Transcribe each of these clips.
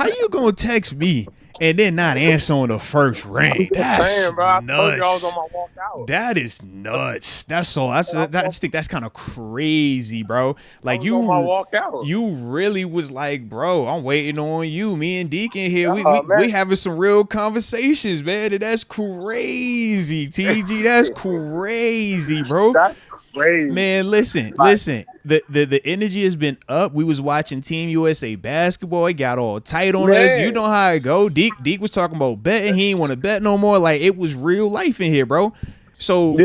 how you gonna text me and then not answer on the first ring? That's bro, I told you I nuts. was on my walk out. That is nuts. That's all. I just think that's kind of crazy, bro. Like I was on my walk out. you really was like, bro, I'm waiting on you. Me and Deke in here, Oh, we man. having some real conversations, man. And that's crazy, TG. That's crazy, bro. That's crazy. Man, listen. The energy has been up. We was watching Team USA basketball. It got all tight on us. You know how it go. Deke was talking about betting. He ain't want to bet no more. Like, it was real life in here, bro. So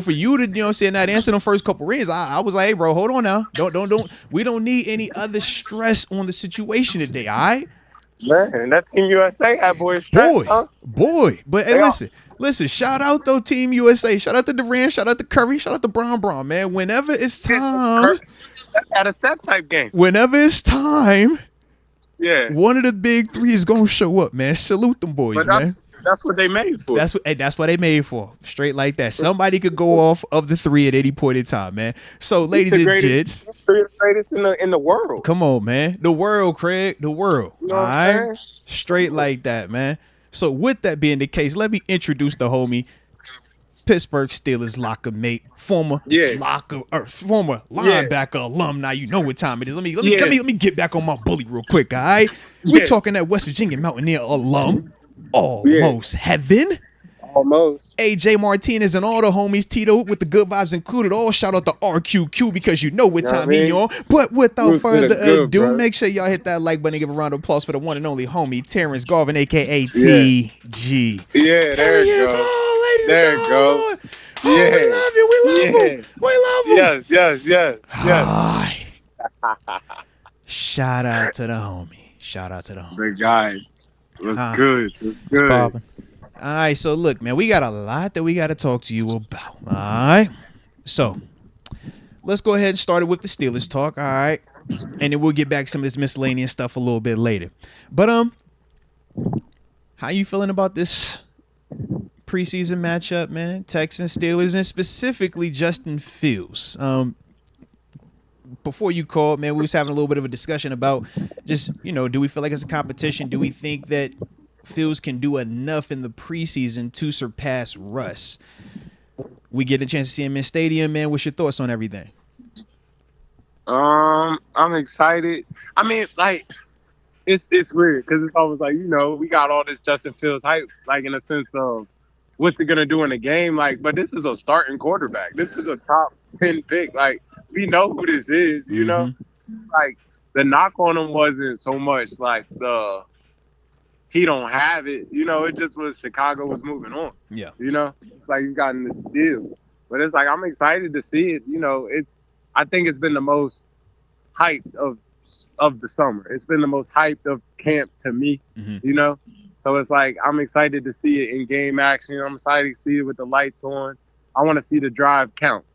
for you to, you know what I'm saying, not answer them first couple rings, I was like, hey, bro, hold on now. Don't. We don't need any other stress on the situation today, all right? Man, that Team USA had boys stressed, boy. But hey, listen, shout out though, Team USA. Shout out to Durant, shout out to Curry, shout out to Brown, man. Whenever it's time. At a step type game. Whenever it's time, one of the big three is gonna show up, man. Salute them boys, man. That's what they made for. That's what they made for. Straight like that. Somebody could go off of the three at any point in time, man. So, ladies and gents, three of the greatest in the world. Come on, man. The world, Craig. The world. You know all right? Straight like that, man. So, with that being the case, let me introduce the homie, Pittsburgh Steelers locker mate, former linebacker alumni. You know what time it is. Let me get back on my bully real quick, all right? We're talking that West Virginia Mountaineer alum. Almost heaven. Almost. AJ Martinez and all the homies, Tito with the good vibes included. All shout out to RQQ because you know what time he on. But without further ado, make sure y'all hit that like button and give a round of applause for the one and only homie, Terence Garvin, aka TG. Yeah, there you go. Oh, ladies there and you go. We love him. Yes. Shout out to the homie. The guys. It was good. All right, so look, man, we got a lot that we got to talk to you about. All right, so let's go ahead and start it with the Steelers talk. All right, and then we'll get back to some of this miscellaneous stuff a little bit later. But how you feeling about this preseason matchup, man? Texans, Steelers, and specifically Justin Fields. Before you called, man, we was having a little bit of a discussion about just, do we feel like it's a competition? Do we think that Fields can do enough in the preseason to surpass Russ? We get a chance to see him in stadium, man. What's your thoughts on everything? I'm excited. I mean, like, it's weird because it's always like, we got all this Justin Fields hype, like in a sense of what's he gonna do in the game, like, but this is a starting quarterback. This is a top 10 pick, like. We know who this is, Like, the knock on him wasn't so much like he don't have it. It just was Chicago was moving on. Yeah. It's like you got in this deal. But it's like I'm excited to see it. I think it's been the most hyped of the summer. It's been the most hyped of camp to me, So it's like I'm excited to see it in game action. I'm excited to see it with the lights on. I want to see the drive count,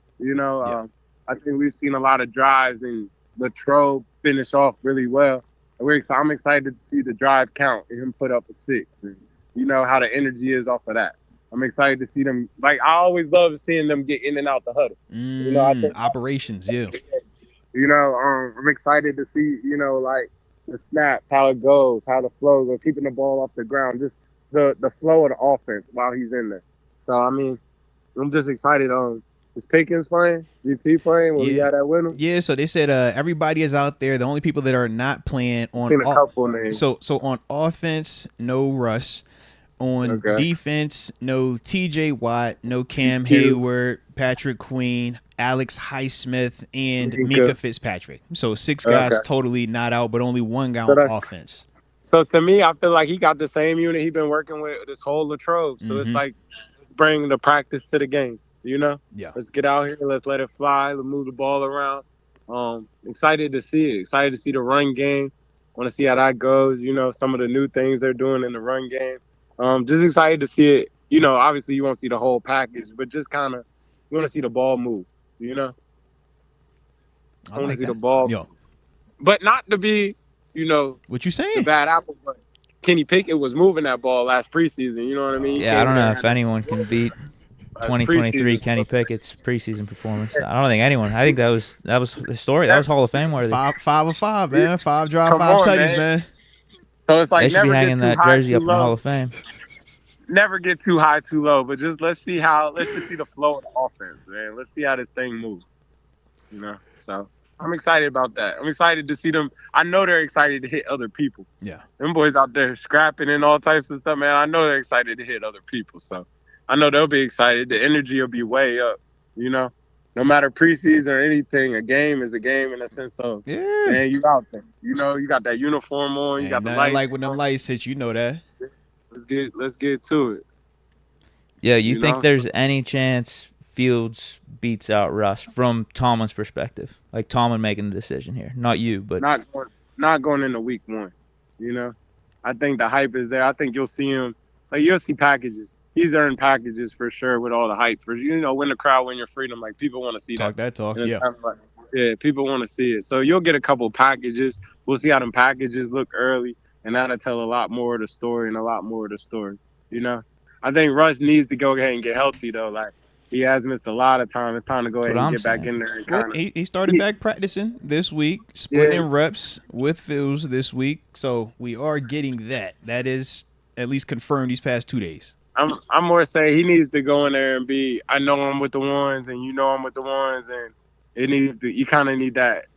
I think we've seen a lot of drives and Latrobe finish off really well. And I'm excited to see the drive count and him put up a 6 and how the energy is off of that. I'm excited to see them. Like, I always love seeing them get in and out the huddle. I think operations, yeah. I'm excited to see, like the snaps, how it goes, how the flows, or keeping the ball off the ground, just the flow of the offense while he's in there. So, I mean, I'm just excited. Is Pickens playing? GP playing? Will we got that with him? Yeah, so they said everybody is out there. The only people that are not playing on a couple names. So on offense, no Russ. On defense, no TJ Watt, no Cam Hayward, Patrick Queen, Alex Highsmith, and Mika Fitzpatrick. So 6 guys totally not out, but only 1 guy on offense. So to me, I feel like he got the same unit he's been working with this whole Latrobe. So it's like, let's bring the practice to the game. Yeah. Let's get out here. Let's let it fly. Let's move the ball around. Excited to see it. Excited to see the run game. Want to see how that goes. Some of the new things they're doing in the run game. Just excited to see it. Obviously you won't see the whole package, but just kind of you want to see the ball move. I want to see the ball, but not to be, what you saying? The bad apple. But Kenny Pickett was moving that ball last preseason. You know what I mean? Yeah, I don't know if anyone can beat 2023 Kenny Pickett's preseason performance. I don't think anyone. I think that was historic. That was Hall of Fame worthy. 5 of 5, man. 5 drive, 5 tutties, man. So it's They like should be never get hanging too that high, jersey too up in the Hall low. of Fame. Never get too high, too low. But just let's just see the flow of the offense, man. Let's see how this thing moves. You know, so I'm excited about that. I'm excited to see them. I know they're excited to hit other people. Yeah. Them boys out there scrapping and all types of stuff, man. I know they're excited to hit other people. So I know they'll be excited. The energy will be way up, you know. No matter preseason or anything, a game is a game in a sense of, Yeah. man, you out there. You know, you got that uniform on, you got And the nothing like lights when them on. lights hit, you know that. Let's get to it. Yeah, you You think know? there's any chance Fields beats out Russ from Tomlin's perspective? Like Tomlin making the decision here, not you, but Not going into week one. You know, I think the hype is there. I think you'll see him. Like you'll see packages. He's earned packages for sure with all the hype. For win the crowd, win your freedom. Like people want to see Talk that talk. And it's Yeah. kind of like, yeah, people want to see it. So you'll get a couple packages. We'll see how them packages look early, and that'll tell a lot more of the story and a lot more of the story. You know, I think Russ needs to go ahead and get healthy though. Like he has missed a lot of time. It's time to go ahead what and I'm get back saying. in there and Well, kind of. he started back practicing this week, splitting reps with Fields this week. So we are getting that. That is at least confirmed these past 2 days. I'm more saying he needs to go in there and be. I know I'm with the ones, and you know I'm with the ones, and it needs to. You kind of need that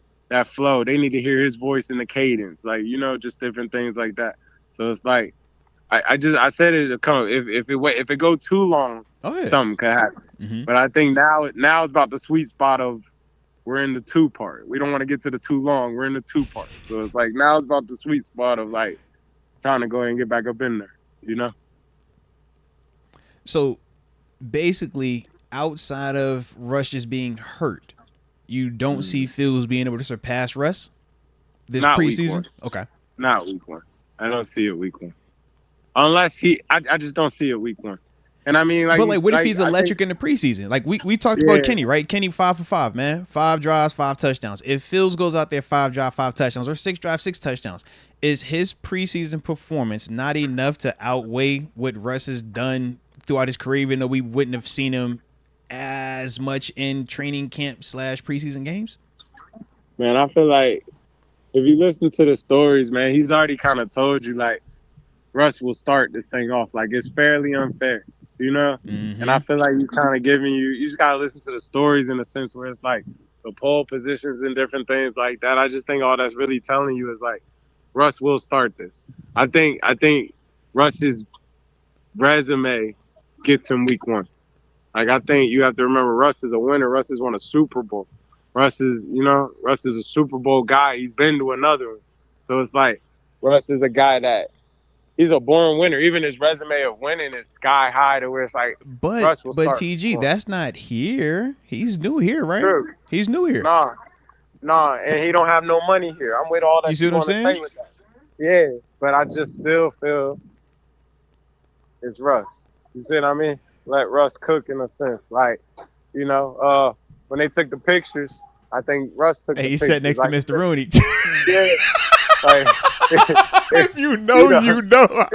flow. They need to hear his voice in the cadence, like just different things like that. So it's like I said it to come if it go too long, something could happen. Mm-hmm. But I think now it's about the sweet spot of we're in the 2 part. We don't want to get to the too long. We're in the 2 part. So it's like now it's about the sweet spot of like trying to go ahead and get back up in there. You know. So basically, outside of Russ just being hurt, you don't see Fields being able to surpass Russ this Not preseason? Week 1. Okay. Not week 1. I don't see it week 1. Unless I just don't see it week 1. And I mean, but what if he's electric in the preseason? Like we talked about Kenny, right? Kenny 5 for 5, man. 5 drives, 5 touchdowns. If Fields goes out there 5 drive, 5 touchdowns, or 6 drive, 6 touchdowns, is his preseason performance not enough to outweigh what Russ has done throughout his career, even though we wouldn't have seen him as much in training camp / preseason games? Man, I feel like if you listen to the stories, man, he's already kind of told you, like, Russ will start this thing off. Like, it's fairly unfair, Mm-hmm. And I feel like he's kind of giving you just got to listen to the stories in a sense where it's like the pole positions and different things like that. I just think all that's really telling you is, like, Russ will start this. I think Russ's resume gets him week 1. Like, I think you have to remember Russ is a winner. Russ has won a Super Bowl. Russ is a Super Bowl guy. He's been to another one. So it's like Russ is a guy that he's a born winner. Even his resume of winning is sky high to where it's like Russ will start. TG, that's not here. He's new here, right? True. He's new here. Nah, and he don't have no money here. I'm with all that. You see what I'm saying? With that. Yeah, but I just still feel it's Russ. You see what I mean? Let Russ cook in a sense. Like, when they took the pictures, I think Russ took the pictures. He sat next to Mr. Rooney. Yeah. Like, if you know, you know.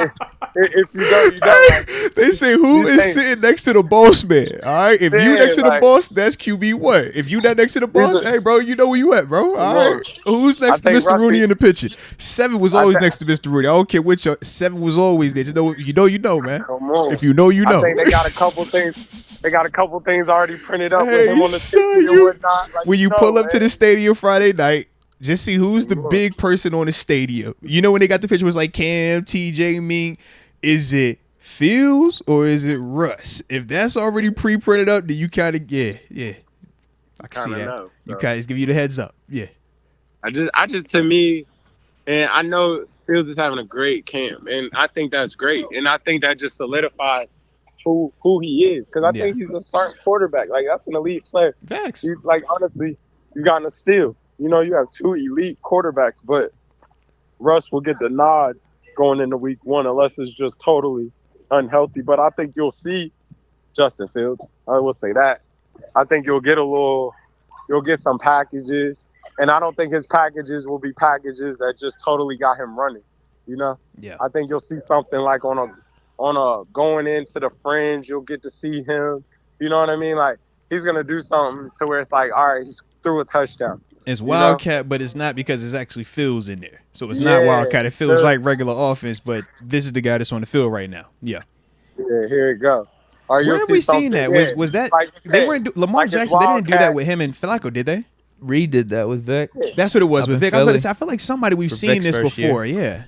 If you know, you know. Like, they say who is sitting next to the boss man. All right, if you next to the boss, that's QB1. If you not next to the boss, hey bro, you know where you at, bro. All right, who's next to Mr. Rooney in the picture? 7 was always next to Mr. Rooney. I don't care which 7 was always there. Just know, you know, man. Come on. If you know, you know. I think they got a couple things. They got a couple things already printed up with him on the ticket and whatnot. Like, when you pull up to the stadium Friday night, just see who's the big person on the stadium. You know when they got the picture, it was like Cam, TJ, Ming. Is it Fields or is it Russ? If that's already pre-printed up, then you kind of I can see that. Know, you guys give you the heads up. Yeah. I just to me, and I know Fields is having a great camp, and I think that's great, and I think that just solidifies who he is, because I think he's a starting quarterback. Like, that's an elite player. Facts. He's, like, honestly, you got a steal. You have 2 elite quarterbacks, but Russ will get the nod going into week 1 unless it's just totally unhealthy. But I think you'll see Justin Fields. I will say that. I think you'll get some packages, and I don't think his packages will be packages that just totally got him running. Yeah. I think you'll see something like on a going into the fringe. You'll get to see him. You know what I mean? Like, he's gonna do something to where it's like, all right, he's threw a touchdown. It's You know? Wildcat, but it's not because it's actually Fields in there. So it's not Yeah, Wildcat. It feels sure. like regular offense, but this is the guy that's on the field right now. Yeah. Yeah, here it go. Or Where you'll have see we seen something, that? yeah, Was that like you they said, weren't Lamar like it's Jackson? They didn't do that Wildcat. with him and Flacco, did they? Reed did that with Vic. That's what it was Up with in Vic. I was about to Philly. say, I feel like somebody we've For seen Vic's this first before. year. Yeah.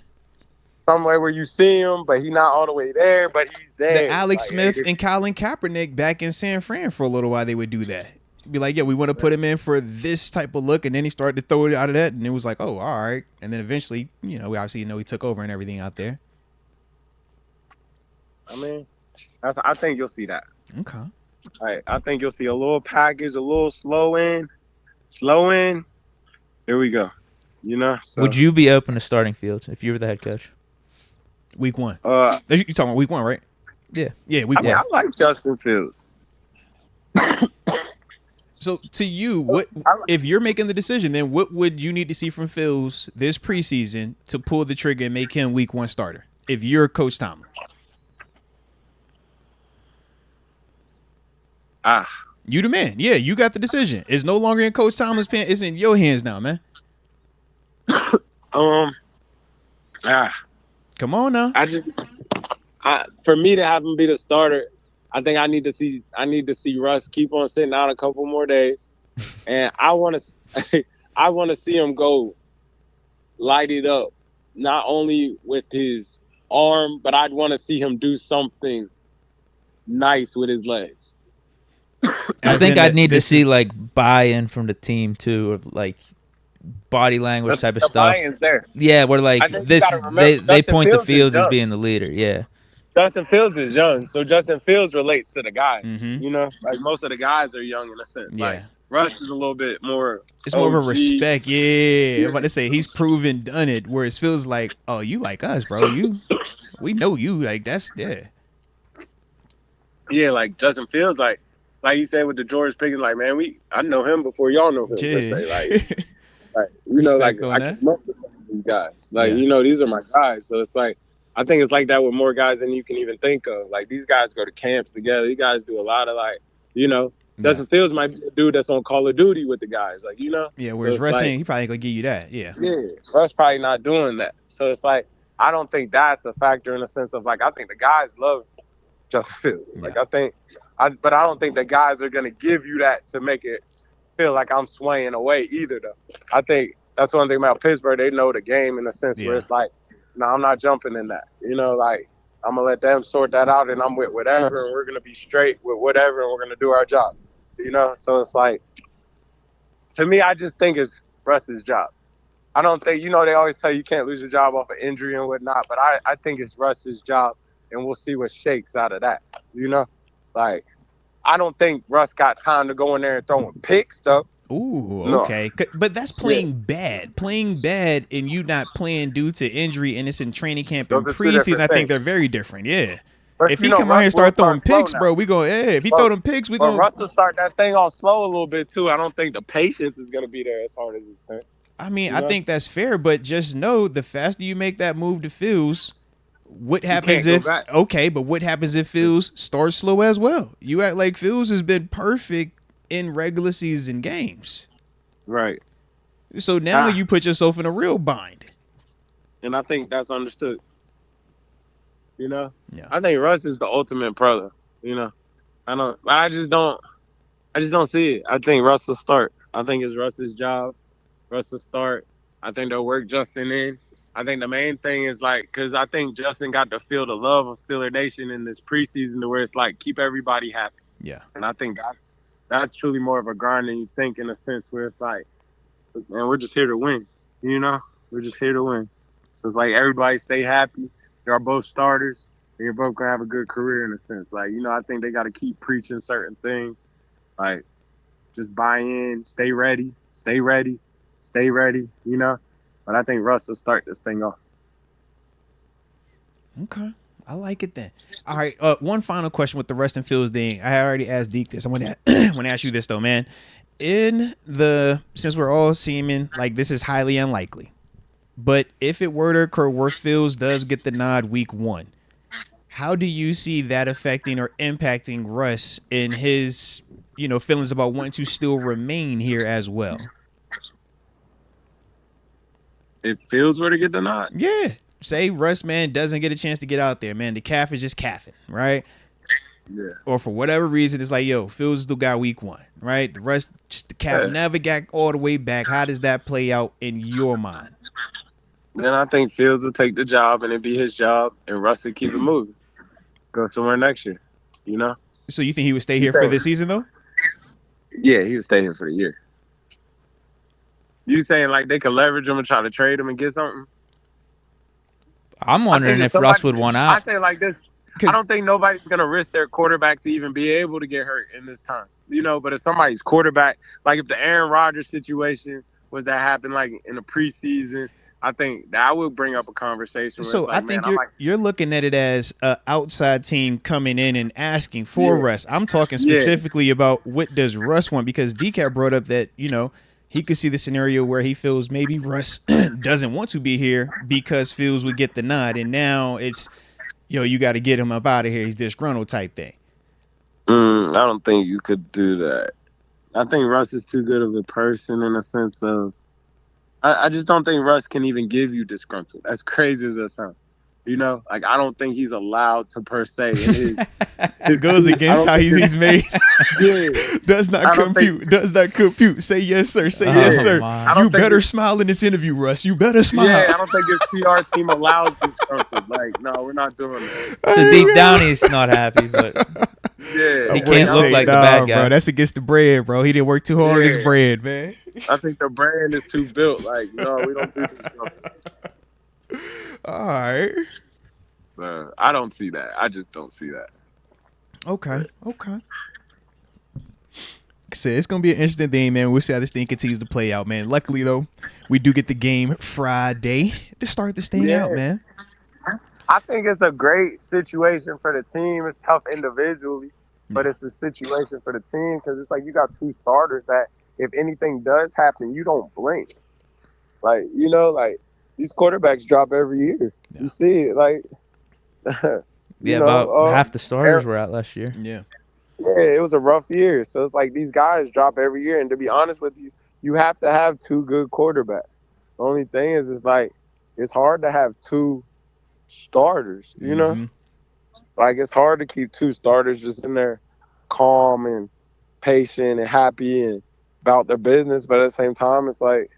Somewhere where you see him, but he's not all the way there, but he's there. The Alex Like, Smith hey, and Colin Kaepernick back in San Fran for a little while, they would do that. Be like, yeah, we want to put him in for this type of look, and then he started to throw it out of that, and it was like, oh, all right. And then eventually, we obviously he took over and everything out there. I mean, I think you'll see that. Okay. I think you'll see a little package, a little slow in. Here we go. So, Would you be open to starting Fields if you were the head coach? Week 1. I You talking about week 1, right? Yeah. Yeah, week 1. I like Justin Fields. So to you, what if you're making the decision? Then what would you need to see from Fields this preseason to pull the trigger and make him week 1 starter? If you're Coach Tomlin, you the man. Yeah, you got the decision. It's no longer in Coach Tomlin's pen. It's in your hands now, man. Come on now. For me to have him be the starter, I think I need to see Russ keep on sitting out a couple more days, and I want to see him go light it up, not only with his arm, but I'd want to see him do something nice with his legs. I think I'd need to see like buy-in from the team too, of like body language type of The stuff. buy-in's there. Yeah, where I like think you this, gotta remember, they Justin point to Fields is Fields as young. being the leader. Yeah. Justin Fields is young, so Justin Fields relates to the guys. Mhm. Like most of the guys are young in a sense. Yeah. Like Russ is a little bit more. It's more of a OG. respect. Yeah. I'm about to say he's proven done it. Where it feels like, oh, you like us, bro. We know you. Like that's Yeah, like Justin Fields, like you said with the George Pickens, like man, I know him before y'all know him. Let's say, like Respect like on I that. can with these guys. Like Yeah. these are my guys. So it's like I think it's like that with more guys than you can even think of. Like these guys go to camps together. These guys do a lot of Justin Fields might be a dude that's on Call of Duty with the guys. Like Yeah, So whereas it's Russ like- ain't, he probably ain't gonna give you that. Yeah. Yeah, Russ probably not doing that. So it's like I don't think that's a factor in the sense of like I think the guys love Justin Fields. Like but I don't think the guys are gonna give you that to make it feel like I'm swaying away either. Though I think that's one thing about Pittsburgh. They know the game in the sense where it's like, no, I'm not jumping in that. Like I'm gonna let them sort that out, and I'm with whatever, and we're gonna be straight with whatever, and we're gonna do our job. So it's like, to me, I just think it's Russ's job. I don't think, they always tell you can't lose your job off of injury and whatnot, but I think it's Russ's job, and we'll see what shakes out of that. Like, I don't think Russ got time to go in there and throwing picks, though. Ooh, No. okay. But that's playing bad. Playing bad and you not playing due to injury and it's in training camp and Those are two different preseason, I think things. they're very different. Yeah. But, If he come out here and start throwing picks, now. bro, we go, hey, if he throw them picks, we But go. Russ will start that thing off slow a little bit, too. I don't think the patience is going to be there as hard as it's I mean, I think that's fair, but just know the faster you make that move to Fields, what happens can't if go back. okay, but what happens if Fields starts slow as well? You act like Fields has been perfect in regular season games. Right. So now you put yourself in a real bind. And I think that's understood. Yeah. I think Russ is the ultimate brother. I just don't see it. I think Russ will start. I think it's Russ's job. Russ will start. I think they'll work Justin in. I think the main thing is because I think Justin got to feel the love of Steeler Nation in this preseason to where it's like keep everybody happy. Yeah. And I think that's truly more of a grind than you think in a sense where it's like, man, we're just here to win. We're just here to win. So it's like everybody stay happy. You're both starters, and you're both gonna have a good career in a sense. Like, I think they got to keep preaching certain things, like just buy in, stay ready. But I think Russ will start this thing off. Okay. I like it then. All right. One final question with the Rustin Fields thing. I already asked Deke this. I want to ask you this though, man. Since we're all seeming like this is highly unlikely, but if it were to occur where Fields does get the nod week 1, how do you see that affecting or impacting Russ in his feelings about wanting to still remain here as well? If Fields were to get the nod, Yeah. Say Russ, man, doesn't get a chance to get out there, man. The calf is just calfing, right? yeah, Or for whatever reason, it's like, yo, Fields still got week 1, right? The rest, just the calf Yeah. never got all the way back. How does that play out in your mind? then I think Fields will take the job and it'd be his job, and Russ will keep it moving. Go somewhere next year, you know? So you think he would stay here for this season, though? Yeah, he would stay here for the year. You saying like they could leverage him and try to trade him and get something? I'm wondering if somebody- Russ would want I out. say like this. I don't think nobody's gonna risk their quarterback to even be able to get hurt in this time. But if somebody's quarterback, like if the Aaron Rodgers situation was to happen like in the preseason, I think that would bring up a conversation. Where So it's like, I think man, you're looking at it as an outside team coming in and asking for Yeah. Russ. I'm talking specifically about what does Russ want, because Deke brought up that, he could see the scenario where he feels maybe Russ doesn't want to be here because Fields would get the nod. And now it's, you got to get him up out of here. He's disgruntled type thing. I don't think you could do that. I think Russ is too good of a person in a sense of, I just don't think Russ can even give you disgruntled. As crazy as that sounds. Like I don't think he's allowed to per se. It goes against how he's made. Yeah. Does not compute. Say yes, sir. Say yes, sir. You better smile in this interview, Russ. You better smile. Yeah, I don't think his PR team allows disgruntled. Like, no, we're not doing that. So deep down, he's not happy, but Yeah, he can't look like the bad guy. Bro, that's against the bread, bro. He didn't work too hard on his bread, man. I think the brand is too built. Like, no, we don't do disgruntled. All right. So I don't see that. I just don't see that. Okay. So it's gonna be an interesting thing, man. We'll see how this thing continues to play out, man. Luckily, though, we do get the game Friday to start this thing out, man. I think it's a great situation for the team. It's tough individually, but it's a situation for the team because it's like you got 2 starters that if anything does happen, you don't blink. Like, like these quarterbacks drop every year. Yeah. You see it, like. About half the starters were out last year. Yeah, it was a rough year. So it's like these guys drop every year, and to be honest with you, you have to have 2 good quarterbacks. The only thing is like it's hard to have 2 starters. Like it's hard to keep 2 starters just in there, calm and patient and happy and about their business, but at the same time, it's like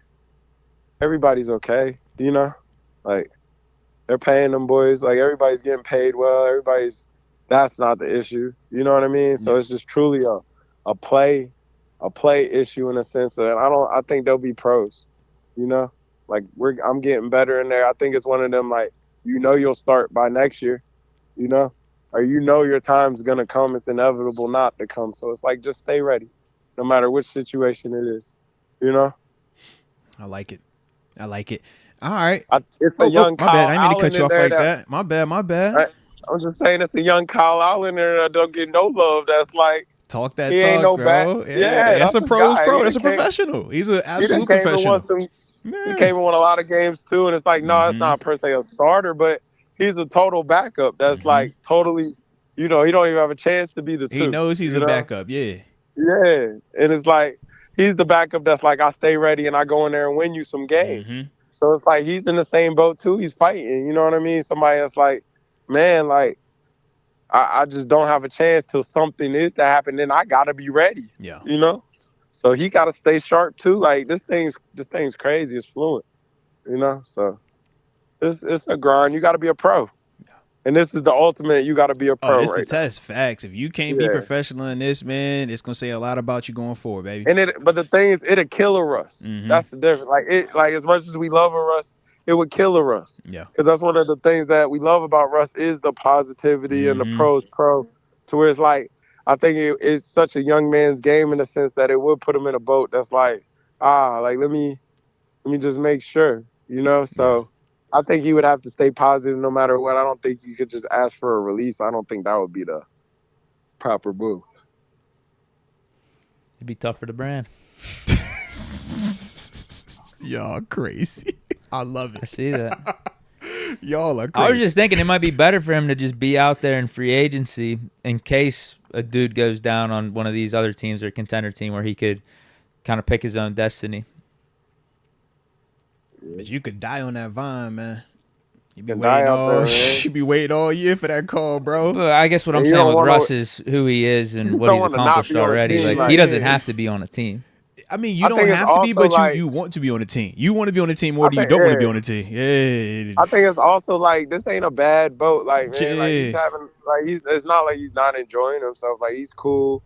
everybody's okay. Like. They're paying them boys. Like everybody's getting paid well. That's not the issue. You know what I mean? So it's just truly a play issue in a sense that I think they'll be pros. Like I'm getting better in there. I think it's one of them like you'll start by next year. Or your time's gonna come. It's inevitable not to come. So it's like just stay ready, no matter which situation it is. I like it. All right. It's a young my Kyle bad. I didn't mean to cut you off Allen like that. My bad. I'm just saying it's a young Kyle Allen there that don't get no love. That's like talk that he talk, ain't no bro. Yeah, that's a pro's pro. That's a professional. He's an absolute professional. He came and won a lot of games too, and it's like no, it's not per se a starter, but he's a total backup. That's like totally, he don't even have a chance to be the 2. He knows he's a backup. Yeah. Yeah, and it's like he's the backup. That's like I stay ready and I go in there and win you some games. So it's like he's in the same boat too. He's fighting. You know what I mean? Somebody that's like, man, like I just don't have a chance till something is to happen. Then I gotta be ready. Yeah. So he gotta stay sharp too. Like this thing's crazy. It's fluent. So it's a grind. You gotta be a pro. Yeah. And this is the ultimate. You gotta be a pro. It's the test. Facts. If you can't be professional in this, man, it's gonna say a lot about you going forward, baby. But the thing is, it'll kill a Russ. That's the difference. Like as much as we love a Russ, it would kill a Russ. Yeah. Because that's one of the things that we love about Russ is the positivity and the pro. To where it's like, I think it's such a young man's game in the sense that it would put him in a boat that's like, let me just make sure, So I think he would have to stay positive no matter what. I don't think you could just ask for a release. I don't think that would be the proper move. It'd be tough for the brand. Y'all crazy. I love it. I see that. Y'all are I was crazy. just thinking it might be better for him to just be out there in free agency in case a dude goes down on one of these other teams or contender team where he could kind of pick his own destiny. But you could die on that vine, man. You be Can die waiting out there, all man. you be waiting all year for that call, bro. But I guess what I'm And you saying don't with wanna- Russ is who he is You and just what don't he's wanna not accomplished be on a already. team, Like like- he doesn't Yeah. have to be on a team. I mean, you I don't think it's have to be, also but like- you want to be on a team. You want to be on a team more I than you think- don't want to be yeah. on a team. Yeah. I think it's also like this ain't a bad boat. Like man, like he's Yeah. having like it's not like he's not enjoying himself. Like he's cool.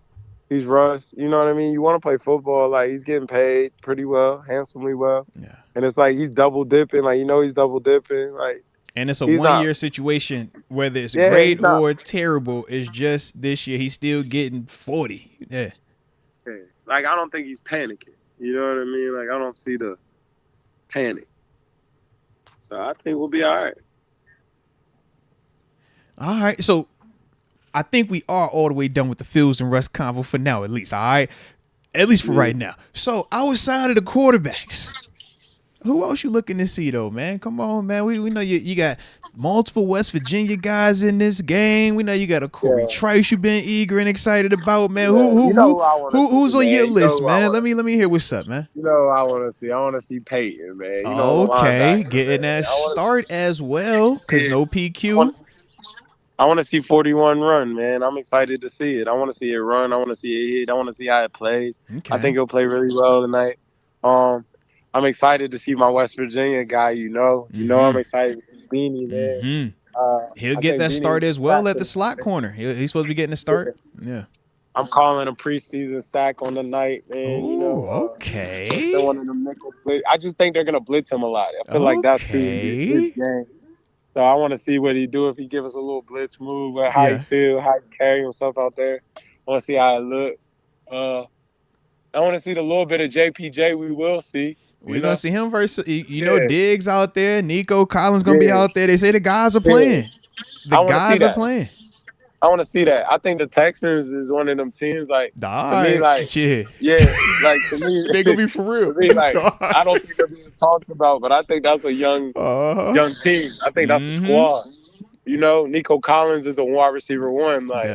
He's Russ. You know what I mean? You want to play football. Like he's getting paid pretty well, handsomely well. Yeah. And it's like he's double dipping. Like he's double dipping. Like And it's a He's 1 year not- situation, whether it's Yeah, great he's not- or terrible. It's just this year he's still getting 40. Yeah. like I don't think he's panicking. You know what I mean? Like I don't see the panic. So I think we'll be all right. All right. So I think we are all the way done with the Fields and Russ convo for now, at least. All right. At least for right now. So outside of the quarterbacks, who else you looking to see though, man? Come on, man. We know you got multiple West Virginia guys in this game. We know you got a Corey Trice you've been eager and excited about, man. Yeah, you know who I wanna Who's see, on your man. You list, know who I man? wanna Let me hear what's up, man. You know what I want to see? I want to see Peyton, man. You know, Okay, linebacker, getting man. that I wanna- start as well, cause Yeah. no PQ. I want to see 41 run, man. I'm excited to see it. I want to see it run. I want to see it hit. I want to see how it plays. Okay. I think he'll play really well tonight. I'm excited to see my West Virginia guy. You know, I'm excited to see Beanie, man. He'll I get think that Beanie start was as well at the practicing. slot corner. He's supposed to be getting a start. Yeah. I'm calling a preseason sack on the night, man. You know, Okay. they're one of them nickel blitz. I just think they're gonna blitz him a lot. I feel like that's his game. So I want to see what he do if he give us a little blitz move, or how he feel, how he carry himself out there. I want to see how it look. I want to see the little bit of JPJ we will see. We're gonna see him versus you know Diggs out there. Nico Collins gonna be Yeah. out there. They say the guys are playing. The I wanna guys see are that. playing. I want to see that. I think the Texans is one of them teams. Like All to me, right. like Yeah. like to me, They gonna be for real. to me, like I don't think they're being talked about, but I think that's a young team. I think that's a squad. You know, Nico Collins is a wide receiver one. Like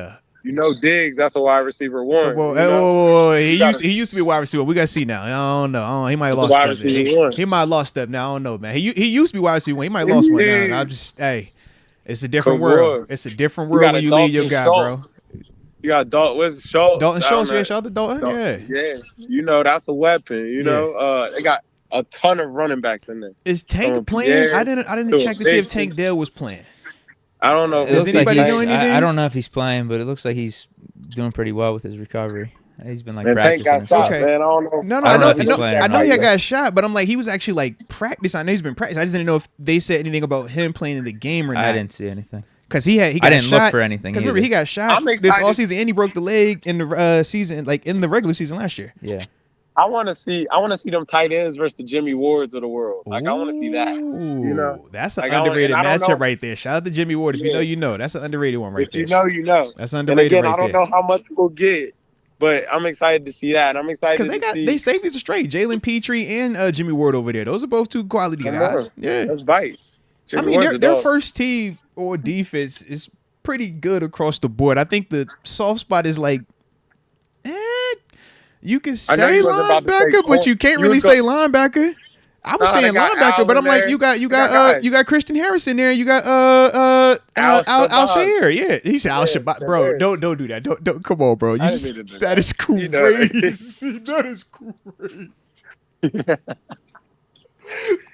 you know, Diggs, that's a wide receiver one. Come on. You know? He used to be a wide receiver. We gotta see now. I don't know. He might have That's lost a wide step. receiver one. He might have lost step now. I don't know, man. He used to be wide receiver one. He might have lost one now. And I'm just it's a different world. It's a different world when you leave your guy, bro. You got Dalton. Where's Schultz? Dalton Schultz, yeah. Shout out to Dalton. Yeah. You know, that's a weapon. You know, they got a ton of running backs in there. Is Tank playing? I didn't check to see if Tank Dell was playing. I don't know. Is anybody doing anything? I don't know if he's playing, but it looks like he's doing pretty well with his recovery. He's been like Man, Tank practicing. got shot, Okay. man. I don't know. No, I I don't know know, if he's playing or I know not. he got shot, but I'm like, he was actually like practice. I know he's been practicing. I just didn't know if they said anything about him playing in the game or not. I didn't see anything. Because he got I didn't shot. look for anything. Because remember, he got shot I'm this excited. offseason and he broke the leg in the season, like in the regular season last year. Yeah. I want to see them tight ends versus the Jimmy Wards of the world. Like I want to see that. You know, that's an like, underrated I don't know- matchup right there. Shout out to Jimmy Ward. If you know. That's an underrated one right If there. you know. That's And underrated again, right I don't there. know how much we'll get, but I'm excited to see that. I'm excited Because to see. they safeties are straight. Jalen Petrie and Jimmy Ward over there. Those are both two quality guys. Yeah. Let's bite. I mean, their first team or defense is pretty good across the board. I think the soft spot is like, you can I know say you wasn't about to say linebacker, but you can't really say linebacker. I was saying they got linebacker, Al but I'm in like, there. you got They got guys. you got Christian Harrison there. You got Al Shair. Yeah, he said Al Shabbat, bro. Don't do that. Don't come on, bro. I didn't mean to do That is crazy. You know that. That is crazy.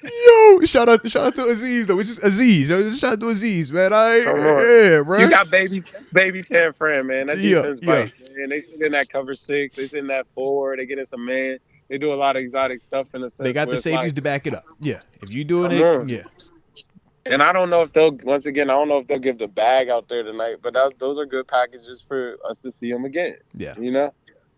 Yo, shout out to Aziz though, which is Aziz. Shout out to Aziz, man. Yeah, bro. You got baby San Fran, man. That defense Yeah. bite, man. They sit in that cover 6. They sit in that 4. They get in some man. They do a lot of exotic stuff in a sense. They got the where it's safeties like- to back it up. Yeah, if you doing Come on. it, yeah. And I don't know if they'll give the bag out there tonight, but those are good packages for us to see them against. Yeah. You know,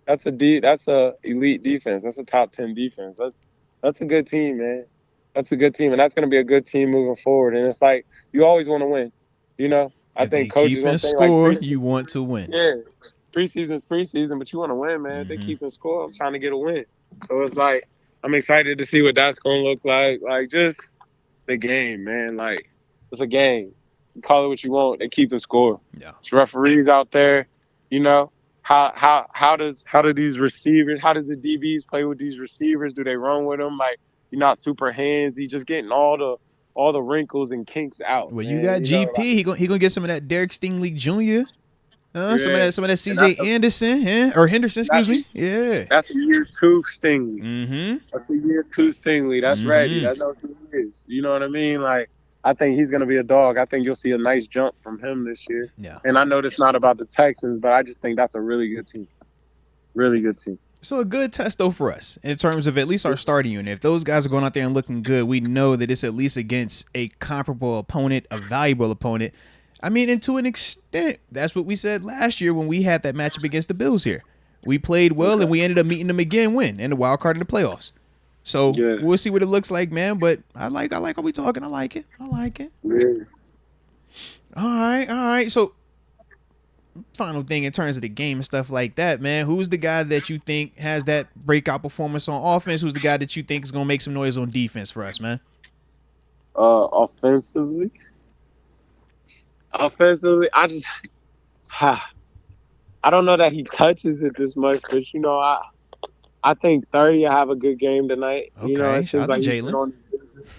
that's a elite defense. That's a top 10 defense. That's a good team, man. That's a good team, and that's going to be a good team moving forward. And it's like you always want to win. You know, I If think they coaches keeping want to score, like, you want to win. yeah, preseason's preseason, but you want to win, man. If they keeping score, I'm trying to get a win. So it's like I'm excited to see what that's going to look like. Like just the game, man. Like It's a game. Call it what you want. They keeping score. Yeah. There's referees out there. You know how do these receivers? How does the DBs play with these receivers? Do they run with them? Like you're not super handsy. Just getting all the wrinkles and kinks out, Well, you man. got You know, GP. He gonna get some of that Derek Stingley Jr. yeah. Some of that And CJ Anderson, or Henderson, excuse me. Yeah. that's a year two Stingley. Mm-hmm. That's a year two Stingley. That's ready. Mm-hmm. That's what he is. You know what I mean? Like I think he's gonna be a dog. I think you'll see a nice jump from him this year. Yeah. And I know it's not about the Texans, but I just think that's a really good team. Really good team. So a good test though for us in terms of at least our starting unit. If those guys are going out there and looking good, we know that it's at least against a comparable opponent, a valuable opponent. I mean, and to an extent, that's what we said last year when we had that matchup against the Bills here. We played well and we ended up meeting them again, in the wild card in the playoffs. So we'll see what it looks like, man. But I like how we talking. I like it. Yeah. All right. So final thing in terms of the game and stuff like that, man. Who's the guy that you think has that breakout performance on offense? Who's the guy that you think is gonna make some noise on defense for us, man? Offensively, I just I don't know that he touches it this much, but I think 30 will have a good game tonight. Okay, You know, it shout seems out like to he's been Jalen. on his business.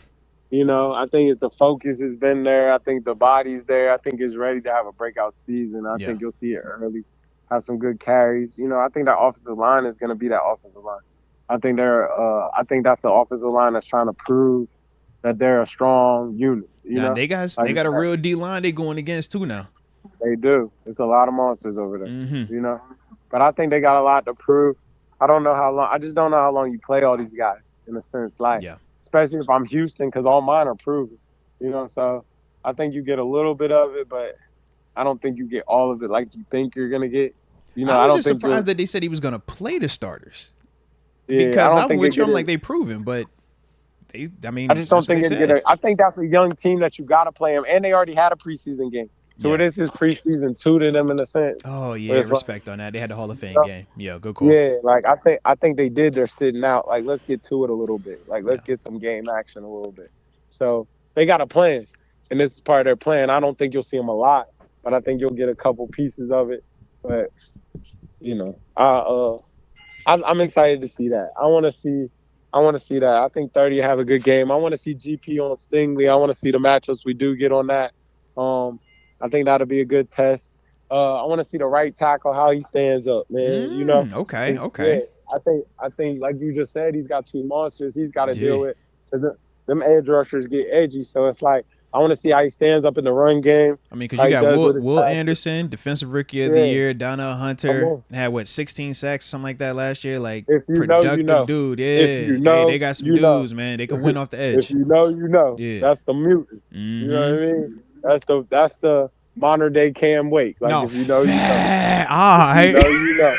You know, I think it's the focus has been there. I think the body's there. I think he's ready to have a breakout season. I think you'll see it early, have some good carries. You know, I think that offensive line is going to be that offensive line. I think that's the offensive line that's trying to prove that they're a strong unit. You know, they got a real D line they going against too now. They do. It's a lot of monsters over there. Mm-hmm. You know, but I think they got a lot to prove. I don't know how long. I just don't know how long you play all these guys in a sense. Like, especially if I'm Houston, because all mine are proven. You know, so I think you get a little bit of it, but I don't think you get all of it like you think you're gonna get. You know, I don't just think surprised that they said he was gonna play the starters. Yeah, because I'm with you. I'm like they proven, but I just don't think I think that's a young team that you got to play them, and they already had a preseason game, so it is his preseason two to them in a sense. Oh yeah, respect on that. They had the Hall of Fame game. Yeah, good call. Yeah, like I think they did. They're sitting out. Like let's get to it a little bit. Like let's get some game action a little bit. So they got a plan, and this is part of their plan. I don't think you'll see them a lot, but I think you'll get a couple pieces of it. But you know, I'm excited to see that. I want to see that. I think 30 have a good game. I want to see GP on Stingley. I want to see the matchups we do get on that. I think that'll be a good test. I want to see the right tackle, how he stands up, man. You know. Okay. Yeah, I think like you just said, he's got two monsters. He's got to deal with. Them edge rushers get edgy, so it's like I want to see how he stands up in the run game. I mean, because you got Will Anderson, defensive rookie of the year, Donnell Hunter had 16 sacks, something like that last year. Like productive dude. Yeah, they got some dudes, man. They can win off the edge. If you know, you know. Yeah. That's the mutant. Mm-hmm. You know what I mean? That's the modern day Cam Wake. Like if you know, you know. All right. You know, you know.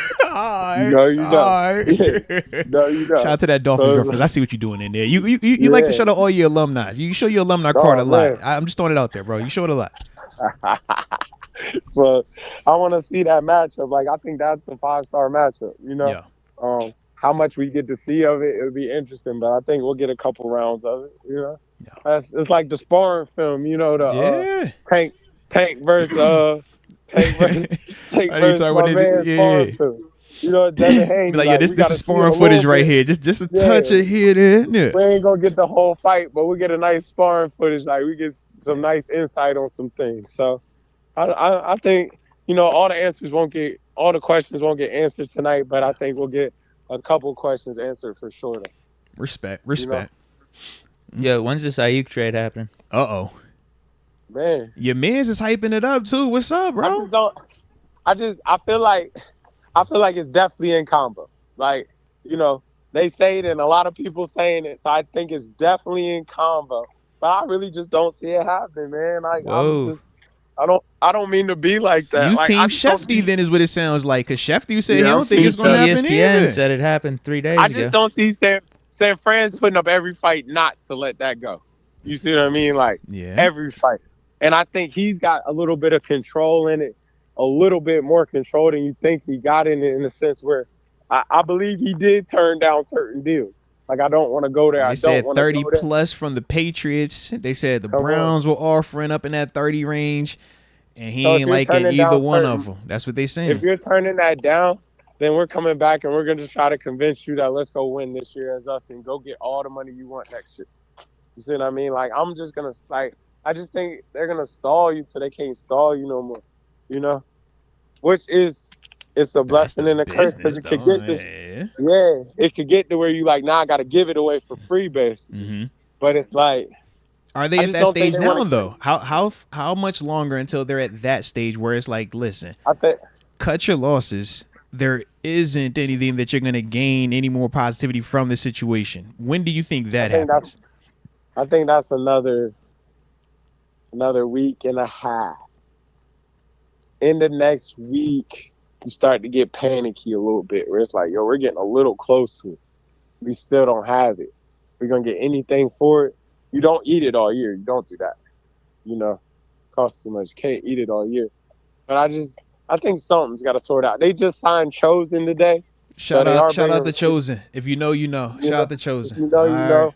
You know, you know. Right. No, you know. Shout out to that Dolphins reference. I see what you're doing in there. You like to show all your alumni. You show your alumni card a lot. I'm just throwing it out there, bro. You show it a lot. So I want to see that matchup. Like I think that's a 5-star matchup. You know. Yeah. How much we get to see of it, it'll be interesting. But I think we'll get a couple rounds of it. You know. Yeah. It's like the sparring film. You know the Tank versus my man sparring film. You know, Devin Haynes. Like, this is sparring footage right here. Just a touch of here, there. Yeah. We ain't gonna get the whole fight, but we get a nice sparring footage. Like we get some nice insight on some things. So, I think all the questions won't get answered tonight, but I think we'll get a couple questions answered for sure. Respect. Yo, when's this Aiyuk trade happening? Uh-oh. Man, your man's is hyping it up too. What's up, bro? I feel like it's definitely in combo. Like, they say it and a lot of people saying it, so I think it's definitely in combo. But I really just don't see it happening, man. Like, I don't mean to be like that. You like, team Shefty then is what it sounds like. Because Shefty said he don't think it's going to happen ESPN either. said it happened 3 days ago. I just don't see San Fran's putting up every fight not to let that go. You see what I mean? Like, every fight. And I think he's got a little bit of control in it, a little bit more control than you think he got in it, in the sense where I believe he did turn down certain deals. Like, I don't want to go there. I They don't said want to 30 go there. plus from the Patriots. They said the Come on. Browns were offering up in that 30 range, and he So if ain't you're liking turning either down one of certain, them. That's what they if saying. you're turning that down, then we're coming back and we're gonna just try to convince you that let's go win this year as us and go get all the money you want next year. You see what I mean? Like, I'm just gonna like, I just think they're gonna stall you till they can't stall you no more. You know, which is it's a That's blessing the and a curse because business, it could though. get this. Yeah, it could get to where you like, nah, I gotta give it away for free, basically. Mm-hmm. But it's like, Are they I at just that don't think stage they now, want to. though? How much longer until they're at that stage where it's like, listen, I think cut your losses. There isn't anything that you're going to gain any more positivity from the situation. When do you think that happens? I think that's another week and a half. In the next week, you start to get panicky a little bit, where it's like, yo, we're getting a little close to it. We still don't have it. We're gonna get anything for it. You don't eat it all year. You don't do that. You know, costs too much. Can't eat it all year. But I think something's got to sort out. They just signed Chosen today. Shout out the Chosen. If you know, you know. Shout out the Chosen. If you know, you know.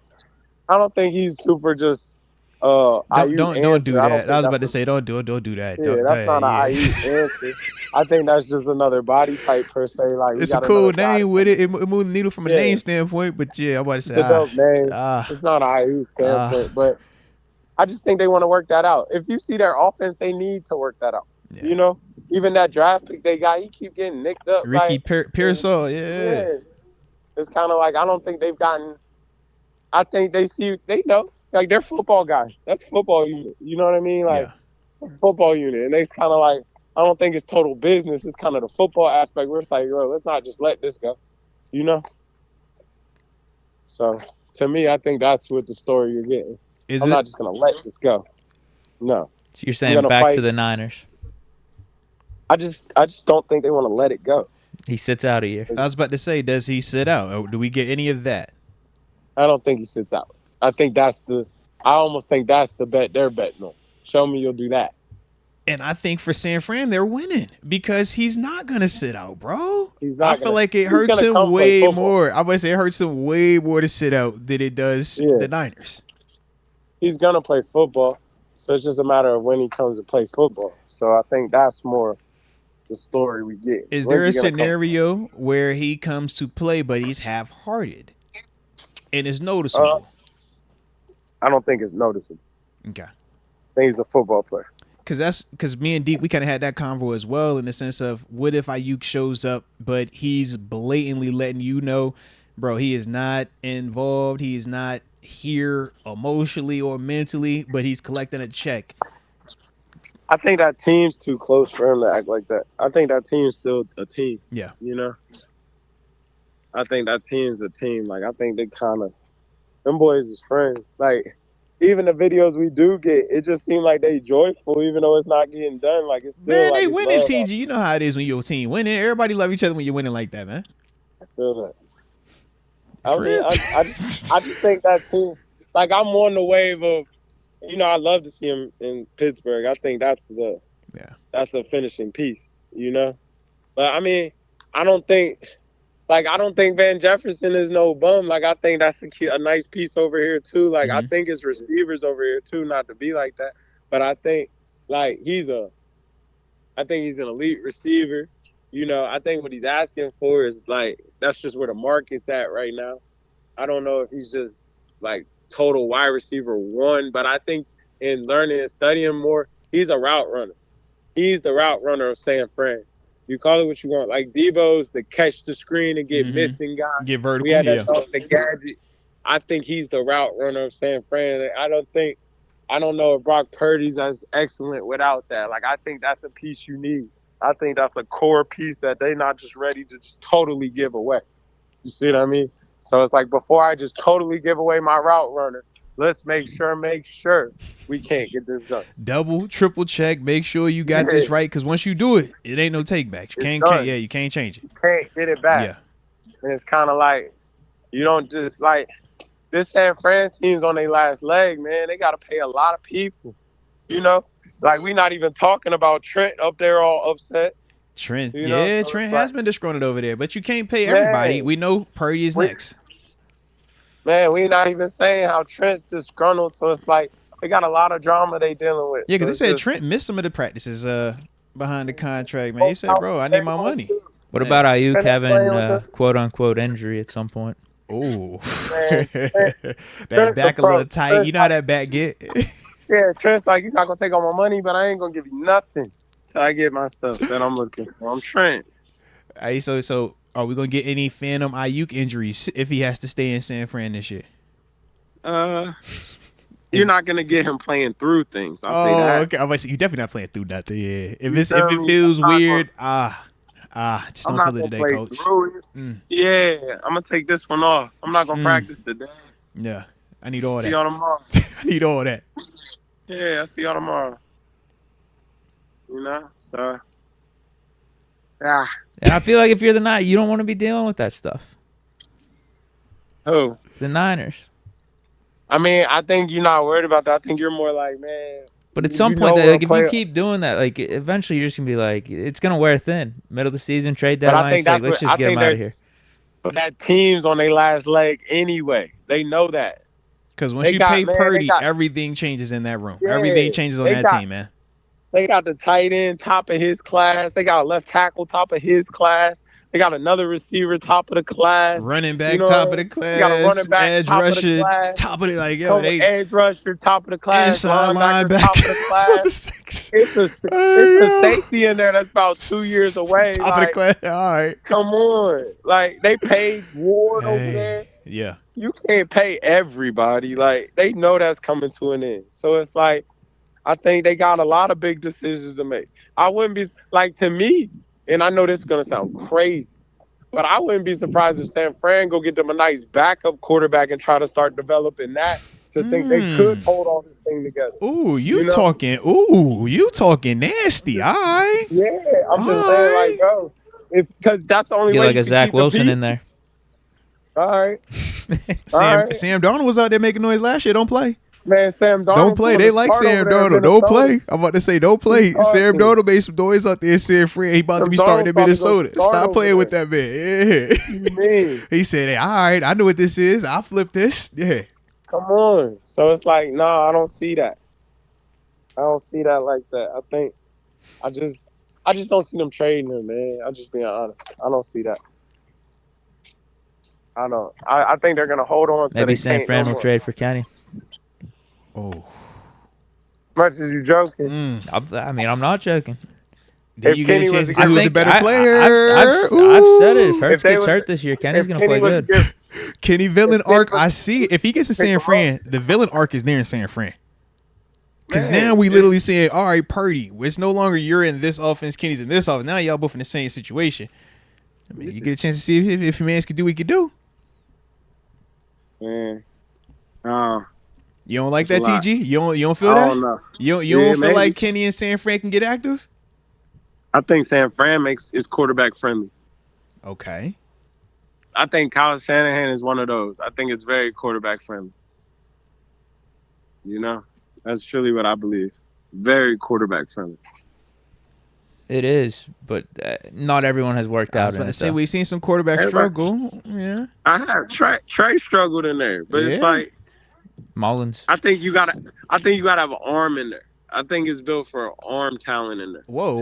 I don't think he's super just Don't do answer. that. I was about to say don't do that. Yeah, that's not an IU answer. I think that's just another body type per se. Like, it's a cool name with it. It moved the needle from a name standpoint, but yeah, I'm about to say it's a dope name. It's not an IU standpoint, but I just think they want to work that out. If you see their offense, they need to work that out. Yeah. You know, even that draft pick they got, he keep getting nicked up. Ricky Pearsall, yeah. It's kind of like, I don't think they've gotten. I think they know, like, they're football guys. That's a football unit. You know what I mean? Like, it's a football unit, and they kind of like, I don't think it's total business. It's kind of the football aspect where it's like, bro, let's not just let this go. You know. So to me, I think that's what the story you're getting. I'm not just gonna let this go. No. So you're saying back to the Niners? I just don't think they want to let it go. He sits out a year. I was about to say, does he sit out? Or do we get any of that? I don't think he sits out. I almost think that's the bet they're betting on. Show me you'll do that. And I think for San Fran, they're winning because he's not gonna sit out, bro. I feel like it hurts him way more. I would say it hurts him way more to sit out than it does the Niners. He's gonna play football. So it's just a matter of when he comes to play football. So I think that's more the story we get. Is there a scenario where he comes to play, but he's half-hearted and it's noticeable? I don't think it's noticeable. Okay. I think he's a football player. Because me and Deke, we kind of had that convo as well, in the sense of, what if Aiyuk shows up, but he's blatantly letting you know, bro, he is not involved. He is not here emotionally or mentally, but he's collecting a check. I think that team's too close for him to act like that. I think that team's still a team. Yeah. You know? I think that team's a team. Like, I think they kind of, them boys is friends. Like, even the videos we do get, it just seems like they joyful, even though it's not getting done. Like, it's still, man, like, they winning, TG. You know how it is when your team winning. Everybody love each other when you're winning like that, man. I feel that. I just think that team, like, I'm on the wave of, you know, I love to see him in Pittsburgh. I think that's a finishing piece, you know? But, I mean, I don't think Van Jefferson is no bum. Like, I think that's a nice piece over here, too. Like, I think it's receivers over here, too, not to be like that. But I think, like, he's an elite receiver. You know, I think what he's asking for is, like, that's just where the market's at right now. I don't know if he's just, like, total wide receiver one, but I think in learning and studying more, he's a route runner. He's the route runner of San Fran. You call it what you want. Like, Debo's the catch the screen and get missing guy. Get vertical, we had that the gadget. I think he's the route runner of San Fran. I don't know if Brock Purdy's as excellent without that. Like, I think that's a piece you need. I think that's a core piece that they're not just ready to just totally give away. You see what I mean? So it's like, before I just totally give away my route runner, let's make sure we can't get this done. Double, triple check. Make sure you got this right, because once you do it, it ain't no take backs. You can't change it. You can't get it back. Yeah. And it's kind of like, you don't just, like, this San Fran team's on their last leg, man. They got to pay a lot of people, you know? Like, we're not even talking about Trent up there all upset. Trent, so Trent has been disgruntled over there, but you can't pay everybody. We know Purdy is next. Man, we not even saying how Trent's disgruntled, so it's like they got a lot of drama they dealing with. Yeah, So because they it's said just Trent missed some of the practices behind the contract, man. He both said, out bro, I with need J. my Ross money. too. What Yeah. about Ayuk Trent ain't having playing with them. quote unquote injury at some point? Oh, Man, that Trent's a back a pro. little tight. You Trent's know how like, that back get. yeah, Trent's like, you're not gonna take all my money, but I ain't gonna give you nothing till I get my stuff that I'm looking for. I'm Trent. Hey, so are we gonna get any Phantom Ayuk injuries if he has to stay in San Fran this year? You're not gonna get him playing through things. I'll say Oh, that. okay. I was you definitely not playing through nothing. Yeah. You If feel it me? feels I'm not weird, gonna, just I'm don't feel not it gonna today, play coach. through it. Mm, Yeah, I'm gonna take this one off. I'm not gonna practice today. yeah, I need all See that. y'all tomorrow. I need all that. Yeah, I'll see y'all tomorrow. You know, so yeah. And I feel like if you're the Niners, you don't want to be dealing with that stuff. Who? The Niners. I mean, I think you're not worried about that. I think you're more like, man. But at some you point, know like if you play. keep doing that, like eventually you're just gonna be like, it's gonna wear thin. Middle of the season, trade But I deadline. think It's like that's let's what just I get him think out of here. But that team's on their last leg anyway. They know that. Because once They you got, pay man, they Purdy, got, everything changes in that room. yeah, Everything changes on they that got, team, man. they got the tight end top of his class. They got a left tackle top of his class. They got another receiver top of the class. Running You back, know what I top of mean? the They got a class, running back edge top of the rusher, class. top of the like, yo, Come they edge rusher top of the class. inside Linebacker top of the linebacker, top of class. the six. It's a Hey, safety in there that's about 2 years yo. away. Top of the Like, class. All right. come on. Like, they paid Ward over there. Hey, yeah. You can't pay everybody. Like, they know that's coming to an end. So it's like, I think they got a lot of big decisions to make. I wouldn't be like, to me, and I know this is gonna sound crazy, but I wouldn't be surprised if San Fran go get them a nice backup quarterback and try to start developing that to think they could hold all this thing together. Ooh, You know? you talking nasty. All right. Yeah, I'm just saying, like, bro, because that's the only Get way like you a can Zach keep the Wilson peace. in there. All right, Sam Darnold was out there making noise last year. Don't play. man. Sam Darnold. Don't play. They like Sam Darnold. Don't play. I'm about to say don't play. Sam Darnold made some noise out there in San Fran. He about to be starting in Minnesota. Stop playing with that man. Yeah. He said, hey, all right, I know what this is. I'll flip this. Yeah. Come on. So it's like, I don't see that. I don't see that like that. I just don't see them trading him, man. I'm just being honest. I don't see that. I don't. I think they're gonna hold on to. Maybe San Fran will trade for Kenny. Oh. Much as you joking. I'm not joking. Did you get a chance to see I who's the think better player? I've said it. If Hurts gets hurt this year, Kenny's going to play good. Kenny villain arc, I see. If he gets to San Fran, the villain arc is there in San Fran. Because now we literally saying, all right, Purdy, it's no longer you're in this offense, Kenny's in this offense. Now y'all both in the same situation. I mean, you get a chance to see if your man can do what he can do. Man. You don't like that, TG? You don't feel that? I don't know. You don't feel like Kenny and San Fran can get active? I think San Fran is quarterback friendly. Okay. I think Kyle Shanahan is one of those. I think it's very quarterback friendly. You know, that's truly what I believe. Very quarterback friendly. It is, but not everyone has worked out. I was about to say we've seen some quarterback struggle. Yeah. I have Trey struggled in there, but it's like Mullins. I think you gotta have an arm in there. I think it's built for arm talent in there. Whoa.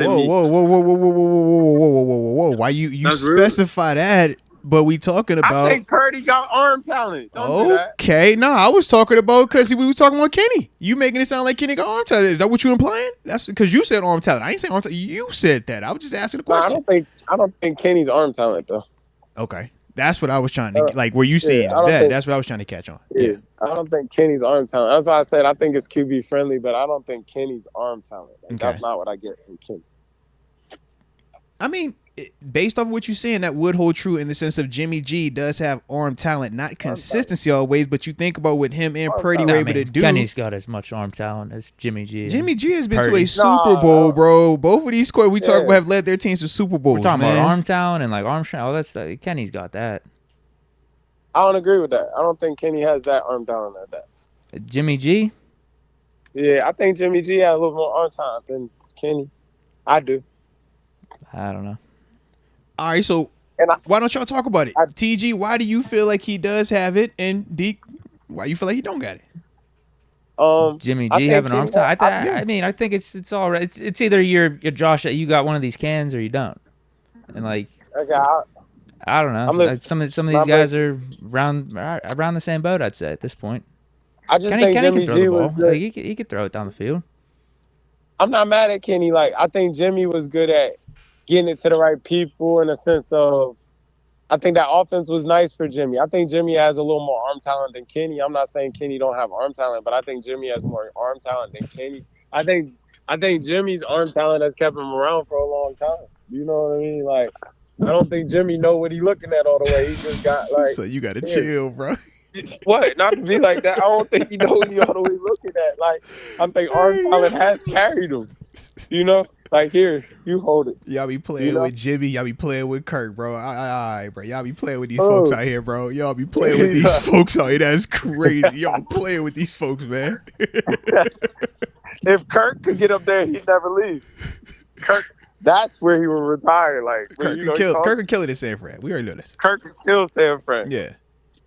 Why you specify that? But we talking about. I think Purdy got arm talent. Don't do that. Okay, no, I was talking about because we were talking about Kenny. You making it sound like Kenny got arm talent. Is that what you implying? That's because you said arm talent. I ain't saying arm talent. You said that. I was just asking the question. I don't think Kenny's arm talent though. Okay, that's what I was trying to like. Were you saying that? That's what I was trying to catch on. Yeah, I don't think Kenny's arm talent. That's why I said I think it's QB friendly, but I don't think Kenny's arm talent. That's not what I get from Kenny. I mean, based off of what you're saying, that would hold true in the sense of Jimmy G does have arm talent, not consistency always, but you think about what him and Purdy were able to do. Kenny's got as much arm talent as Jimmy G. Jimmy G has been to a Super Bowl, bro. Both of these scores we talk about have led their teams to Super Bowls. We're talking about arm talent and like arm strength. All that stuff. Kenny's got that. I don't agree with that. I don't think Kenny has that arm talent like that. Jimmy G? Yeah, I think Jimmy G had a little more arm talent than Kenny. I do. I don't know. All right, so Why don't y'all talk about it? I- TG, why do you feel like he does have it? And Deke, why you feel like he don't got it? Jimmy I G think having arm Kenny- time. Yeah. I mean, I think it's all right. It's either you're Josh, you got one of these cans, or you don't. And like, Okay, I don't know. I'm listening. Some of these guys are around the same boat. I'd say at this point. I just Kenny think can Jimmy throw G the was ball. good. Like, he could throw it down the field. I'm not mad at Kenny. Like, I think Jimmy was good at getting it to the right people in a sense of, I think that offense was nice for Jimmy. I think Jimmy has a little more arm talent than Kenny. I'm not saying Kenny don't have arm talent, but I think Jimmy has more arm talent than Kenny. I think Jimmy's arm talent has kept him around for a long time. You know what I mean? Like, I don't think Jimmy know what he's looking at all the way. He just got like, So you got to here. chill, bro. What? Not to be like that. I don't think he know what he all the way looking at. Like, I think arm talent has carried him. You know? Like, here, you hold it. Y'all be playing with Jimmy. Y'all be playing with Kirk, bro. All right, bro. Y'all be playing with these folks out here, bro. Y'all be playing with these folks out here. That's crazy. Y'all playing with these folks, man. If Kirk could get up there, he'd never leave. Kirk, that's where he would retire. Like, Kirk could kill it in San Fran. We already know this. Kirk is still San Fran. Yeah.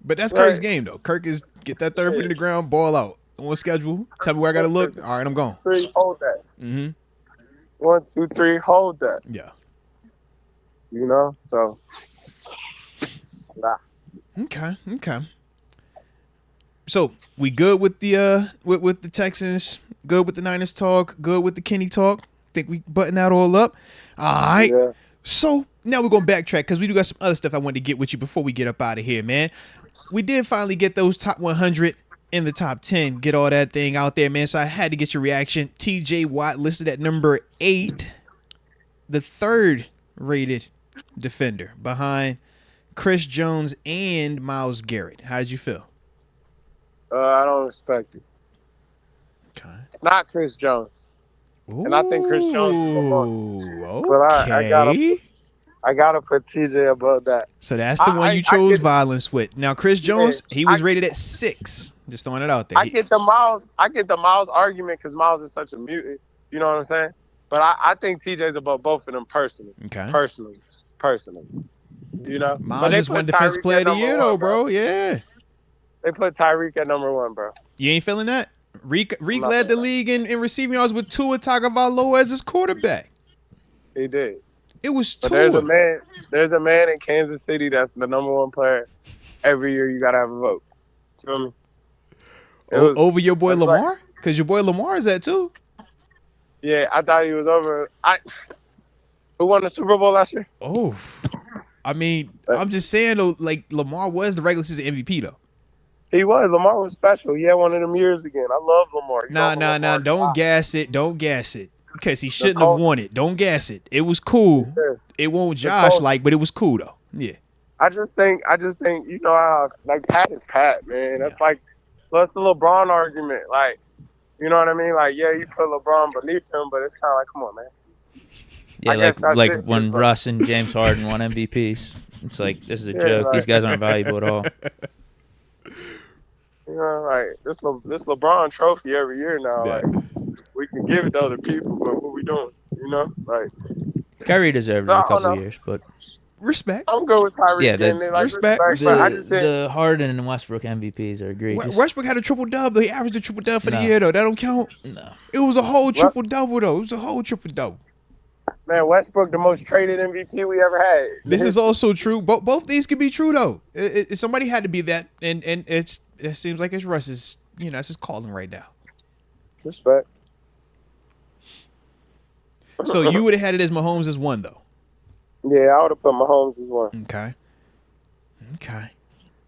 But that's Right. Kirk's game, though. Kirk is get that third foot in the ground, ball out. On schedule. Tell me where I got to look. All right, I'm gone. 3, hold that. Mm-hmm. 1, 2, 3, hold that. Yeah. You know? So, nah. Okay. So we good with the with the Texans, good with the Niners talk, good with the Kenny talk. Think we button that all up. All right. Yeah. So now we're gonna backtrack because we do got some other stuff I wanted to get with you before we get up out of here, man. We did finally get those top 100 in the top 10, get all that thing out there, man. So I had to get your reaction. TJ Watt listed at number 8, the third rated defender behind Chris Jones and Myles Garrett. How did you feel? I don't respect it. Okay. Not Chris Jones. And I think Chris Jones is okay. But I gotta put TJ above that. So that's the one you chose violence with. Now Chris Jones, Yeah, he was rated at 6. Just throwing it out there. I get the Miles argument because Miles is such a mutant. You know what I'm saying? But I think TJ's above both of them personally. Okay. Personally. You know? Miles just won Defense Player of the Year, though, bro. Yeah. They put Tyreek at number 1, bro. You ain't feeling that? Reek led the league in receiving yards with Tua Tagovailoa as his quarterback. He did. It was But Tua. there's a man in Kansas City that's the number 1 player. Every year you gotta have a vote. You feel me? Over your boy Lamar? Because your boy Lamar is that too. Yeah, I thought he was over. Who won the Super Bowl last year? Oh. I mean, I'm just saying though, like Lamar was the regular season MVP though. He was. Lamar was special. He had one of them years again. I love Lamar. Nah. Don't gas it. Because he shouldn't have won it. Don't gas it. It was cool. Yeah. It won't Josh like, but it was cool though. Yeah. I just think, you know how, like, Pat is Pat, man. That's like, plus the LeBron argument. Like, you know what I mean? Like, yeah, you put LeBron beneath him, but it's kind of like, come on, man. Yeah, like when Russ and James Harden won MVPs. It's like, this is a joke. These guys aren't valuable at all. You know, like, this LeBron trophy every year now. Yeah. Like, we can give it to other people, but what we doing? You know? Like, Kyrie deserves it a couple of years, but respect. I'm good with Tyreek. Yeah, respect. But I just think the Harden and Westbrook MVPs are egregious. Westbrook had a triple double. He averaged a triple double for the year though. That don't count. No. It was a whole triple double though. It was a whole triple double. Man, Westbrook the most traded MVP we ever had. This is also true. Both these could be true though. Somebody had to be that, and it seems like it's Russ's. You know, it's his calling right now. Respect. So you would have had it as Mahomes as 1 though. Yeah, I would have put Mahomes as 1. Okay.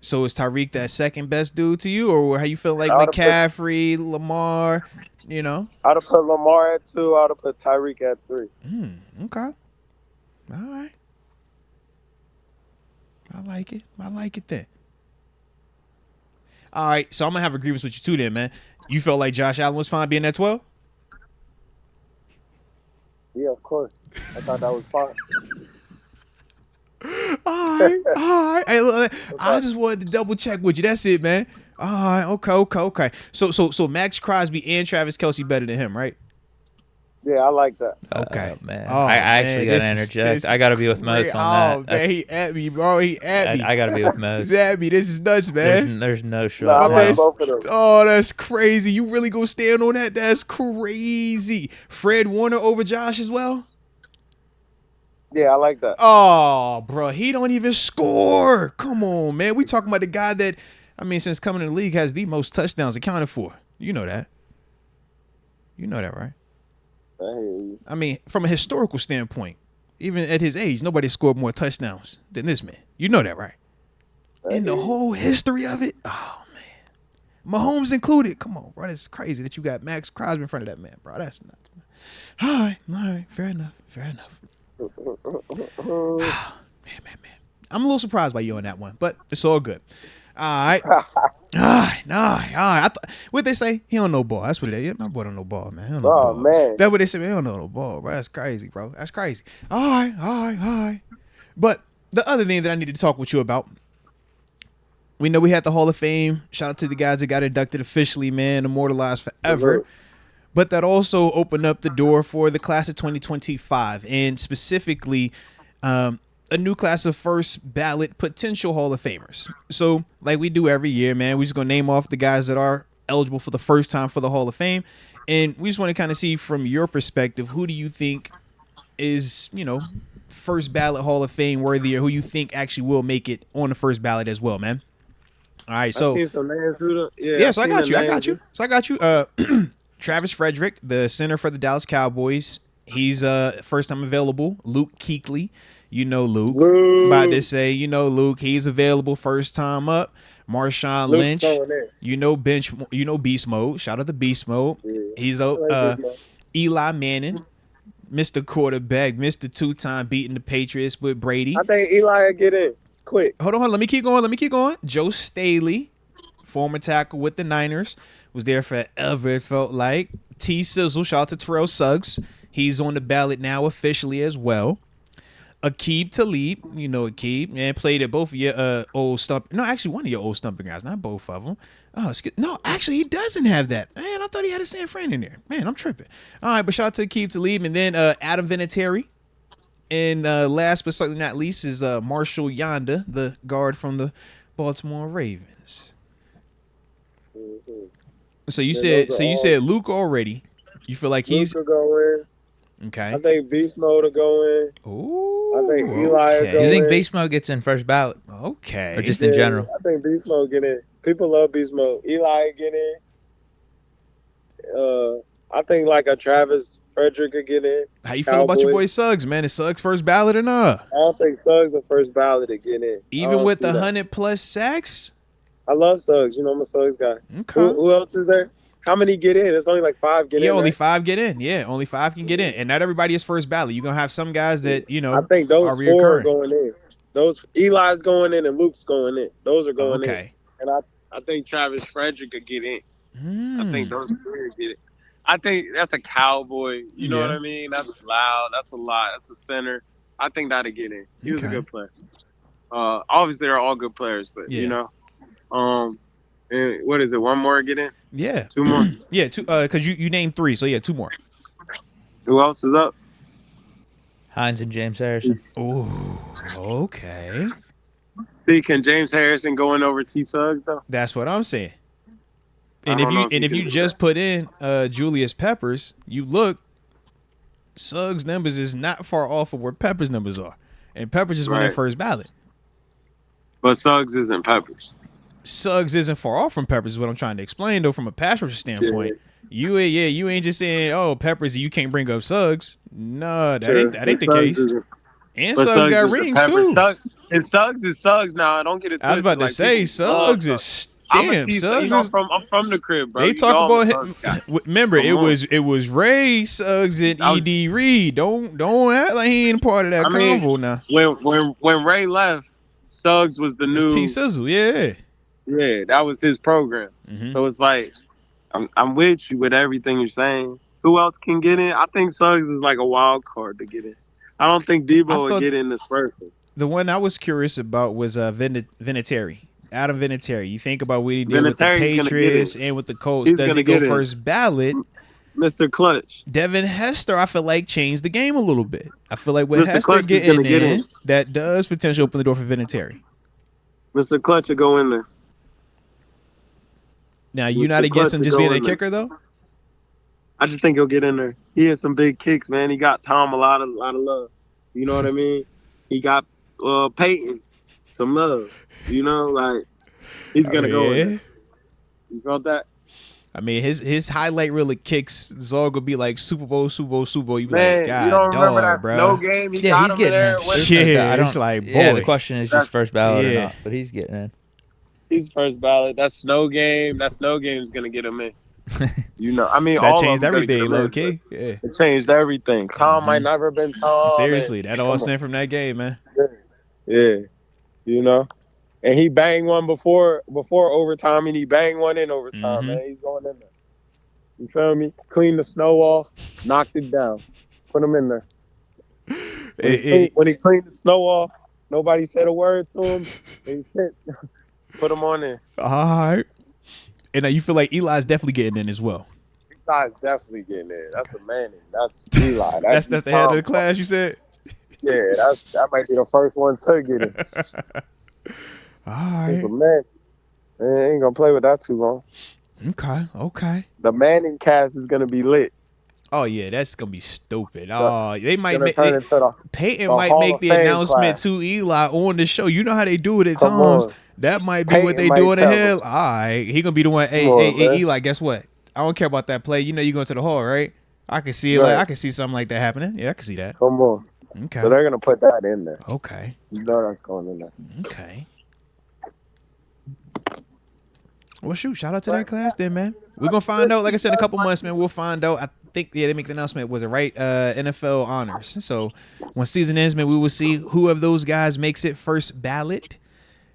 So is Tyreek that second best dude to you, or how you feel like McCaffrey, Lamar? You know, I'd have put Lamar at 2. I'd have put Tyreek at 3. Okay. All right. I like it then. All right. So I'm gonna have a grievance with you too, then, man. You felt like Josh Allen was fine being at 12? Yeah, of course. I thought that was fine. All right. Hey, look, I just wanted to double check with you. That's it, man. All right. Okay. So Max Crosby and Travis Kelce better than him, right? Yeah, I like that. Okay. Man. Oh, I man, actually got to interject. I got to be with Moats on that. Man, he at me, bro. He at me. I got to be with Moats. He's at me. This is nuts, man. There's no Nah, short. I like man. both of them. Oh, that's crazy. You really gonna stand on that? That's crazy. Fred Warner over Josh as well? Yeah, I like that. Oh, bro, he don't even score. Come on, man. We talking about the guy that, I mean, since coming in the league has the most touchdowns accounted for. You know that. You know that, right? Hey. I mean, from a historical standpoint, even at his age, nobody scored more touchdowns than this man. You know that, right? In the whole history of it, oh man, Mahomes included. Come on, bro, that's crazy that you got Max Crosby in front of that man, bro. That's nuts. All right, fair enough. Man. I'm a little surprised by you on that one, but it's all good. All right. What they say? He don't know ball. That's what it is. My boy don't know ball, man. He don't know ball. Man. That's what they say. Man, he don't know no ball, bro. That's crazy, bro. That's crazy. All right. But the other thing that I need to talk with you about, we know we had the Hall of Fame. Shout out to the guys that got inducted officially, man, immortalized forever. But that also opened up the door for the class of 2025, and specifically a new class of first ballot potential Hall of Famers. So like we do every year, man, we're just going to name off the guys that are eligible for the first time for the Hall of Fame. And we just want to kind of see from your perspective, who do you think is, first ballot Hall of Fame worthy, or who you think actually will make it on the first ballot as well, man? All right, so I seen some names so I got you. Travis Frederick, the center for the Dallas Cowboys. He's first time available. Luke Kuechly. You know Luke. About to say, Luke. He's available first time up. Marshawn Lynch. Beast Mode. Shout out to Beast Mode. Yeah. He's Eli Manning, Mr. Quarterback, Mr. Two-time beating the Patriots with Brady. I think Eli will get in quick. Hold on. Let me keep going. Joe Staley, former tackle with the Niners, was there forever, it felt like. T. Sizzle, shout out to Terrell Suggs. He's on the ballot now officially as well. Aqib Talib, you know Aqib, man, played at both of your old stump. No, actually, one of your old stumping guys, not both of them. Oh, no, actually, he doesn't have that. Man, I thought he had a San Fran in there. Man, I'm tripping. All right, but shout out to Aqib Talib, and then Adam Vinatieri. And last but certainly not least is Marshall Yonda, the guard from the Baltimore Ravens. Mm-hmm. So you said Luke already. You feel like Luke will go in. Okay. I think Beast Mode will go in. Ooh. I think Eli will go in. Do you think Beast Mode gets in first ballot? Okay. Or just in general? I think Beast Mode get in. People love Beast Mode. Eli get in. I think like a Travis Frederick could get in. How you feel about your boy Suggs, man? Is Suggs first ballot or not? I don't think Suggs are first ballot to get in. Even with the 100+ sacks? I love Suggs. I'm a Suggs guy. Okay. Who else is there? How many get in? It's only like 5 get in. Yeah, only right? 5 get in. Yeah, only 5 can get in. And not everybody is first ballot. You're going to have some guys that, I think those are 4 are going in. Those Eli's going in and Luke's going in. Those are going in. Okay. And I think Travis Frederick could get in. I think those 3 get in. I think that's a Cowboy. You know what I mean? That's loud. That's a lot. That's a center. I think that'll get in. He was a good player. Obviously, they're all good players, but and what is it? 1 more get in? Yeah. 2 more? Yeah, 2. Because you named 3, so yeah, 2 more. Who else is up? Hines and James Harrison. Ooh, okay. See, can James Harrison go in over T. Suggs though? That's what I'm saying. And if you just put in Julius Peppers, you look, Suggs' numbers is not far off of where Peppers' numbers are, and Peppers just went in first ballot. But Suggs isn't Peppers. Suggs isn't far off from Peppers is what I'm trying to explain, though, from a pass rusher standpoint. You ain't just saying, oh, Peppers, you can't bring up Suggs. No, that ain't the case. And Suggs got rings, too. Suggs is Suggs now. Don't get it twisted. I was about to say, Suggs is... Damn, Suggs is... I'm from the crib, bro. They talk about him. Remember, it was Ray, Suggs, and E.D. Reed. Don't act like he ain't part of that convo now. When Ray left, Suggs was the new... T. Sizzle, yeah. Yeah, that was his program. Mm-hmm. So it's like, I'm with you with everything you're saying. Who else can get in? I think Suggs is like a wild card to get in. I don't think Debo would get in this person. The one I was curious about was Vinatieri. Adam Vinatieri. You think about what he did with the Patriots and with the Colts. Does he go first ballot? Mr. Clutch. Devin Hester, I feel like changed the game a little bit. I feel like with Mr. Hester Clutch is getting gonna get in, in. that does potentially open the door for Vinatieri. Mr. Clutch will go in there. Now, you Mr. not against him Clutch just will being go a in there. kicker, though? I just think he'll get in there. He has some big kicks, man. He got Tom a lot of love. You know what I mean? He got Peyton some love. You know, like he's gonna go in there. You felt that? I mean, his highlight reel of kicks is all gonna be like Super Bowl. You be Man, like, God, you don't remember that bro. snow game? He Yeah, got he's him getting there. in. With- There's no doubt. I It's don't- like, yeah, the boy. question is just first ballot Yeah. or not, but he's getting in. He's first ballot. that snow game is gonna get him in. You know, I mean, That all changed of them gonna get everything, him low in, key. but Yeah. It changed everything. Tom might never been Tom. Seriously, and- that all stemmed from that game, man. Yeah, you know, and he banged one before overtime, and he banged one in overtime. Mhm. Man, he's going in there. You feel me? Cleaned the snow off, knocked it down, put him in there. When he cleaned the snow off, nobody said a word to him. He hit, put him on there. All right. And now you feel like Eli's definitely getting in as well. Eli's definitely getting in. That's a man. That's Eli. That's the head of the class, you said? Yeah, that might be the first one to get it. All He's right. a man. Man, ain't gonna play with that too long. Okay. The Manning cast is gonna be lit. Oh, yeah, that's going to be stupid. Oh, they might Gonna make turn into the Peyton the might Hall make of the Fame announcement class. to Eli on the show. You know how they do it at Come times. on. That might be Peyton what they might do in the tell hill. All right. He going to be the one. Hey, Come on, hey, man. Eli, guess what? I don't care about that play. You know you going to the hall, right? I can see it. Right. Like, I can see something like that happening. Yeah, I can see that. Come on. Okay. So they're gonna put that in there. Okay. You know that's going in there. Okay. Well, shoot. Shout out to that class then, man. We're going to find out. Like I said, in a couple months, man, we'll find out. I think, they make the announcement. Was it right? NFL honors. So when season ends, man, we will see who of those guys makes it first ballot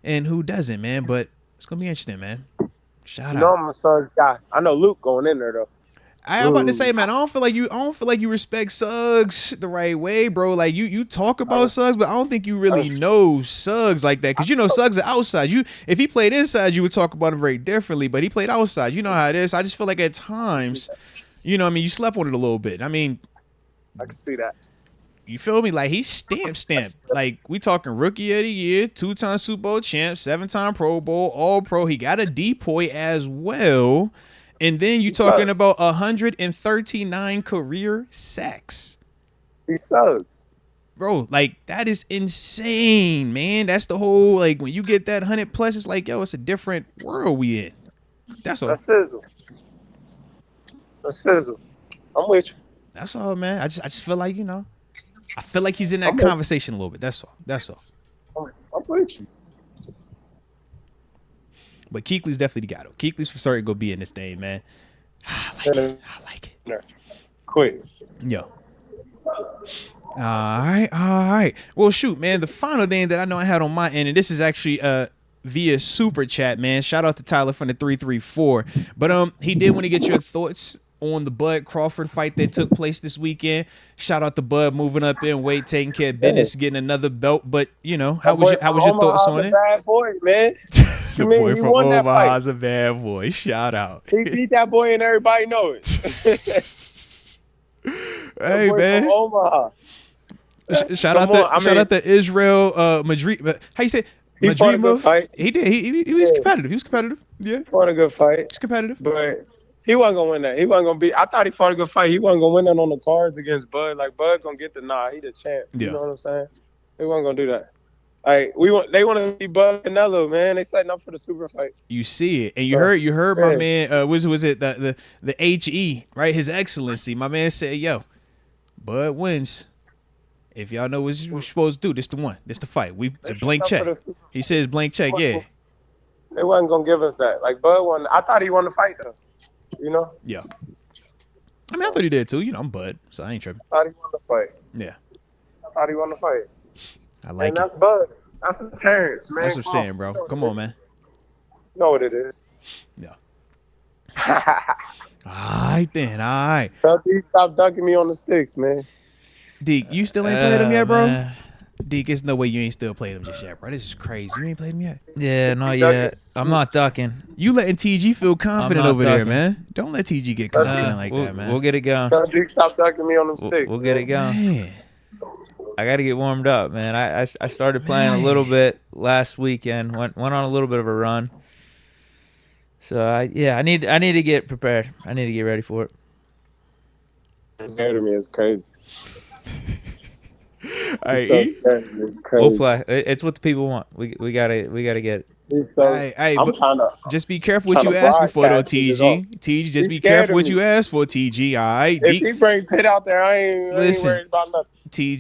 and who doesn't, man. But it's going to be interesting, man. Shout You know out. I'm a Suggs guy. I know Luke going in there though. I'm about to say, man, I don't feel like you respect Suggs the right way, bro. Like you talk about Suggs, but I don't think you really know Suggs like that. Cause you know Suggs is outside. If he played inside, you would talk about him very differently. But he played outside. You know how it is. I just feel like at times, you know, what I mean, you slept on it a little bit. I mean, I can see that. you feel me? Like he's stamped. Like we talking rookie of the year, 2-time Super Bowl champ, 7-time Pro Bowl, All Pro. He got a depoy as well. And then you talking about 139 career sacks. He sucks. Bro, like that is insane, man. That's the whole, like when you get that 100 plus, it's like, yo, it's a different world we in. That's all. That's sizzle. I'm with you. That's all, man. I just feel like, you know, I feel like he's in that conversation a little bit. That's all. I'm with you. But Kuechly's definitely the guy, though. Kuechly's for certain gonna be in this thing, man. I like it. Quick. Yo. All right. Well, shoot, man. The final thing that I know I had on my end, and this is actually via super chat, man. Shout out to Tyler from the 334. But he did want to get your thoughts on the Bud Crawford fight that took place this weekend. Shout out to Bud moving up in weight, taking care of business, getting another belt. But you know, how was your thoughts on it? Bad boy, man. The Man, boy he from won that Omaha's a bad boy. Shout out. He beat that boy and everybody know it. Hey, boy man. from Omaha. Shout out to Israel Madrid. How you say? He fought a good Madrimov? fight. He did. He was competitive. He was competitive. Yeah. Fought a good fight. He's competitive. But he wasn't gonna win that. He wasn't gonna be. I thought he fought a good fight. He wasn't gonna win that on the cards against Bud. Like Bud gonna get the nod. He the champ. Yeah. You know what I'm saying? They wasn't gonna do that. Like they want to see Bud Canelo, man. They setting up for the super fight. You see it, and you heard my man. Was it the HE, right? His Excellency. My man said, "Yo, Bud wins. If y'all know what you're supposed to do, this the one. This the fight. We blank check." He says blank check. Yeah. They wasn't gonna give us that. Like Bud won. I thought he won the fight though. You know. Yeah. I mean, I thought he did too. You know, I'm Bud, so I ain't tripping. I thought he won the fight. Yeah. I thought he won the fight. I like and it. that's Bud. That's Terrence, man. That's what I'm saying, bro. Come on, man. You know what it is. Yeah. All right, then. All right. Stop dunking me on the sticks, man. Deke, you still ain't played him yet, bro? Man. Deke, there's no way you ain't still played him just yet, bro. This is crazy. You ain't played him yet. Yeah, not yet. I'm not ducking. You letting TG feel confident not over there, ducking. man. Don't let TG get confident like that, man. We'll get it going. Tell Deke stop ducking me on them sticks. We'll get it going. Man. I got to get warmed up, man. I started playing a little bit last weekend. Went on a little bit of a run. So I need to get prepared. I need to get ready for it. Scared of me is crazy. All right, He's so scared of me. It's crazy. We'll play. It's what the people want. We gotta get it. He's so, Hey, I'm but trying to. just be careful what trying you to asking for, though, broadcast this off. TG. TG, just He's be scared careful of what me. you ask for, TG. All right, If he bring Pitt out there, I ain't Listen, worried about nothing.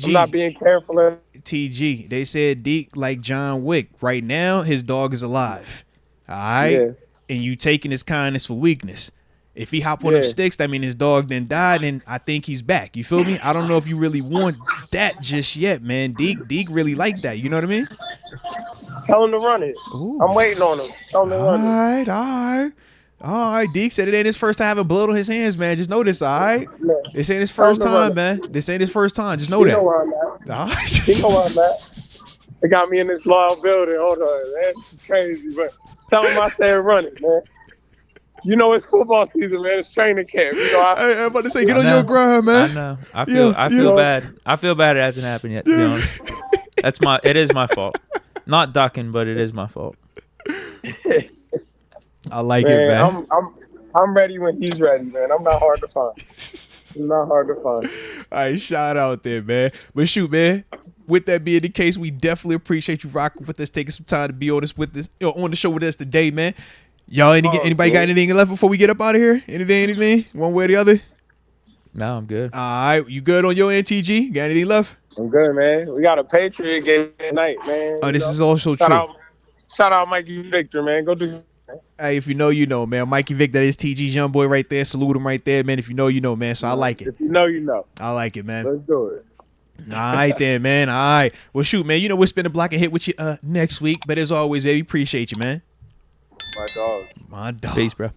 I'm not TG, being careful. TG. They said Deke like John Wick. Right now, his dog is alive. All right, Yeah. and you taking his kindness for weakness. If he hop on them Yeah. sticks, that mean his dog then died, and I think he's back. You feel me? I don't know if you really want that just yet, man. Deke really like that. You know what I mean? Tell him to run it. Ooh. I'm waiting on him. Tell him to run it. All right. Deke said it ain't his first time having blood on his hands, man. Just know this, all right? Yeah. This ain't his Tell him first to run time, it. man. This ain't his first time. Just know He that. know where I'm at. All right. He know where I'm at. They got me in this loud building. Hold on, that's crazy. But tell him I said run it, man. You know it's football season, man. It's training camp. You know, Hey, I'm about to say, get I on know. your grind, I man. know. I feel yeah. bad. I feel bad it hasn't happened yet, to be honest. It is my fault. Not ducking, but it is my fault. I like it, man. I'm ready when he's ready, man. I'm not hard to find. I'm not hard to find. All right, shout out there, man. But shoot, man. With that being the case, we definitely appreciate you rocking with us, taking some time to be on on the show with us today, man. Y'all, anybody got anything left before we get up out of here? Anything? One way or the other? No, I'm good. All right, you good on your NTG? Got anything left? I'm good, man. We got a Patriot game tonight, man. Oh, this is also shout true. Shout out Mikey Victor, man. Go do. Hey, if you know, you know, man. Mikey Vick, that is TG's young boy right there. Salute him right there, man. If you know, you know, man. So I like it. If you know, you know. I like it, man. Let's do it. All right, then, man. All right. Well, shoot, man. You know, we'll spin the block and hit with you next week. But as always, baby, appreciate you, man. My dogs. My dog. Peace, bro.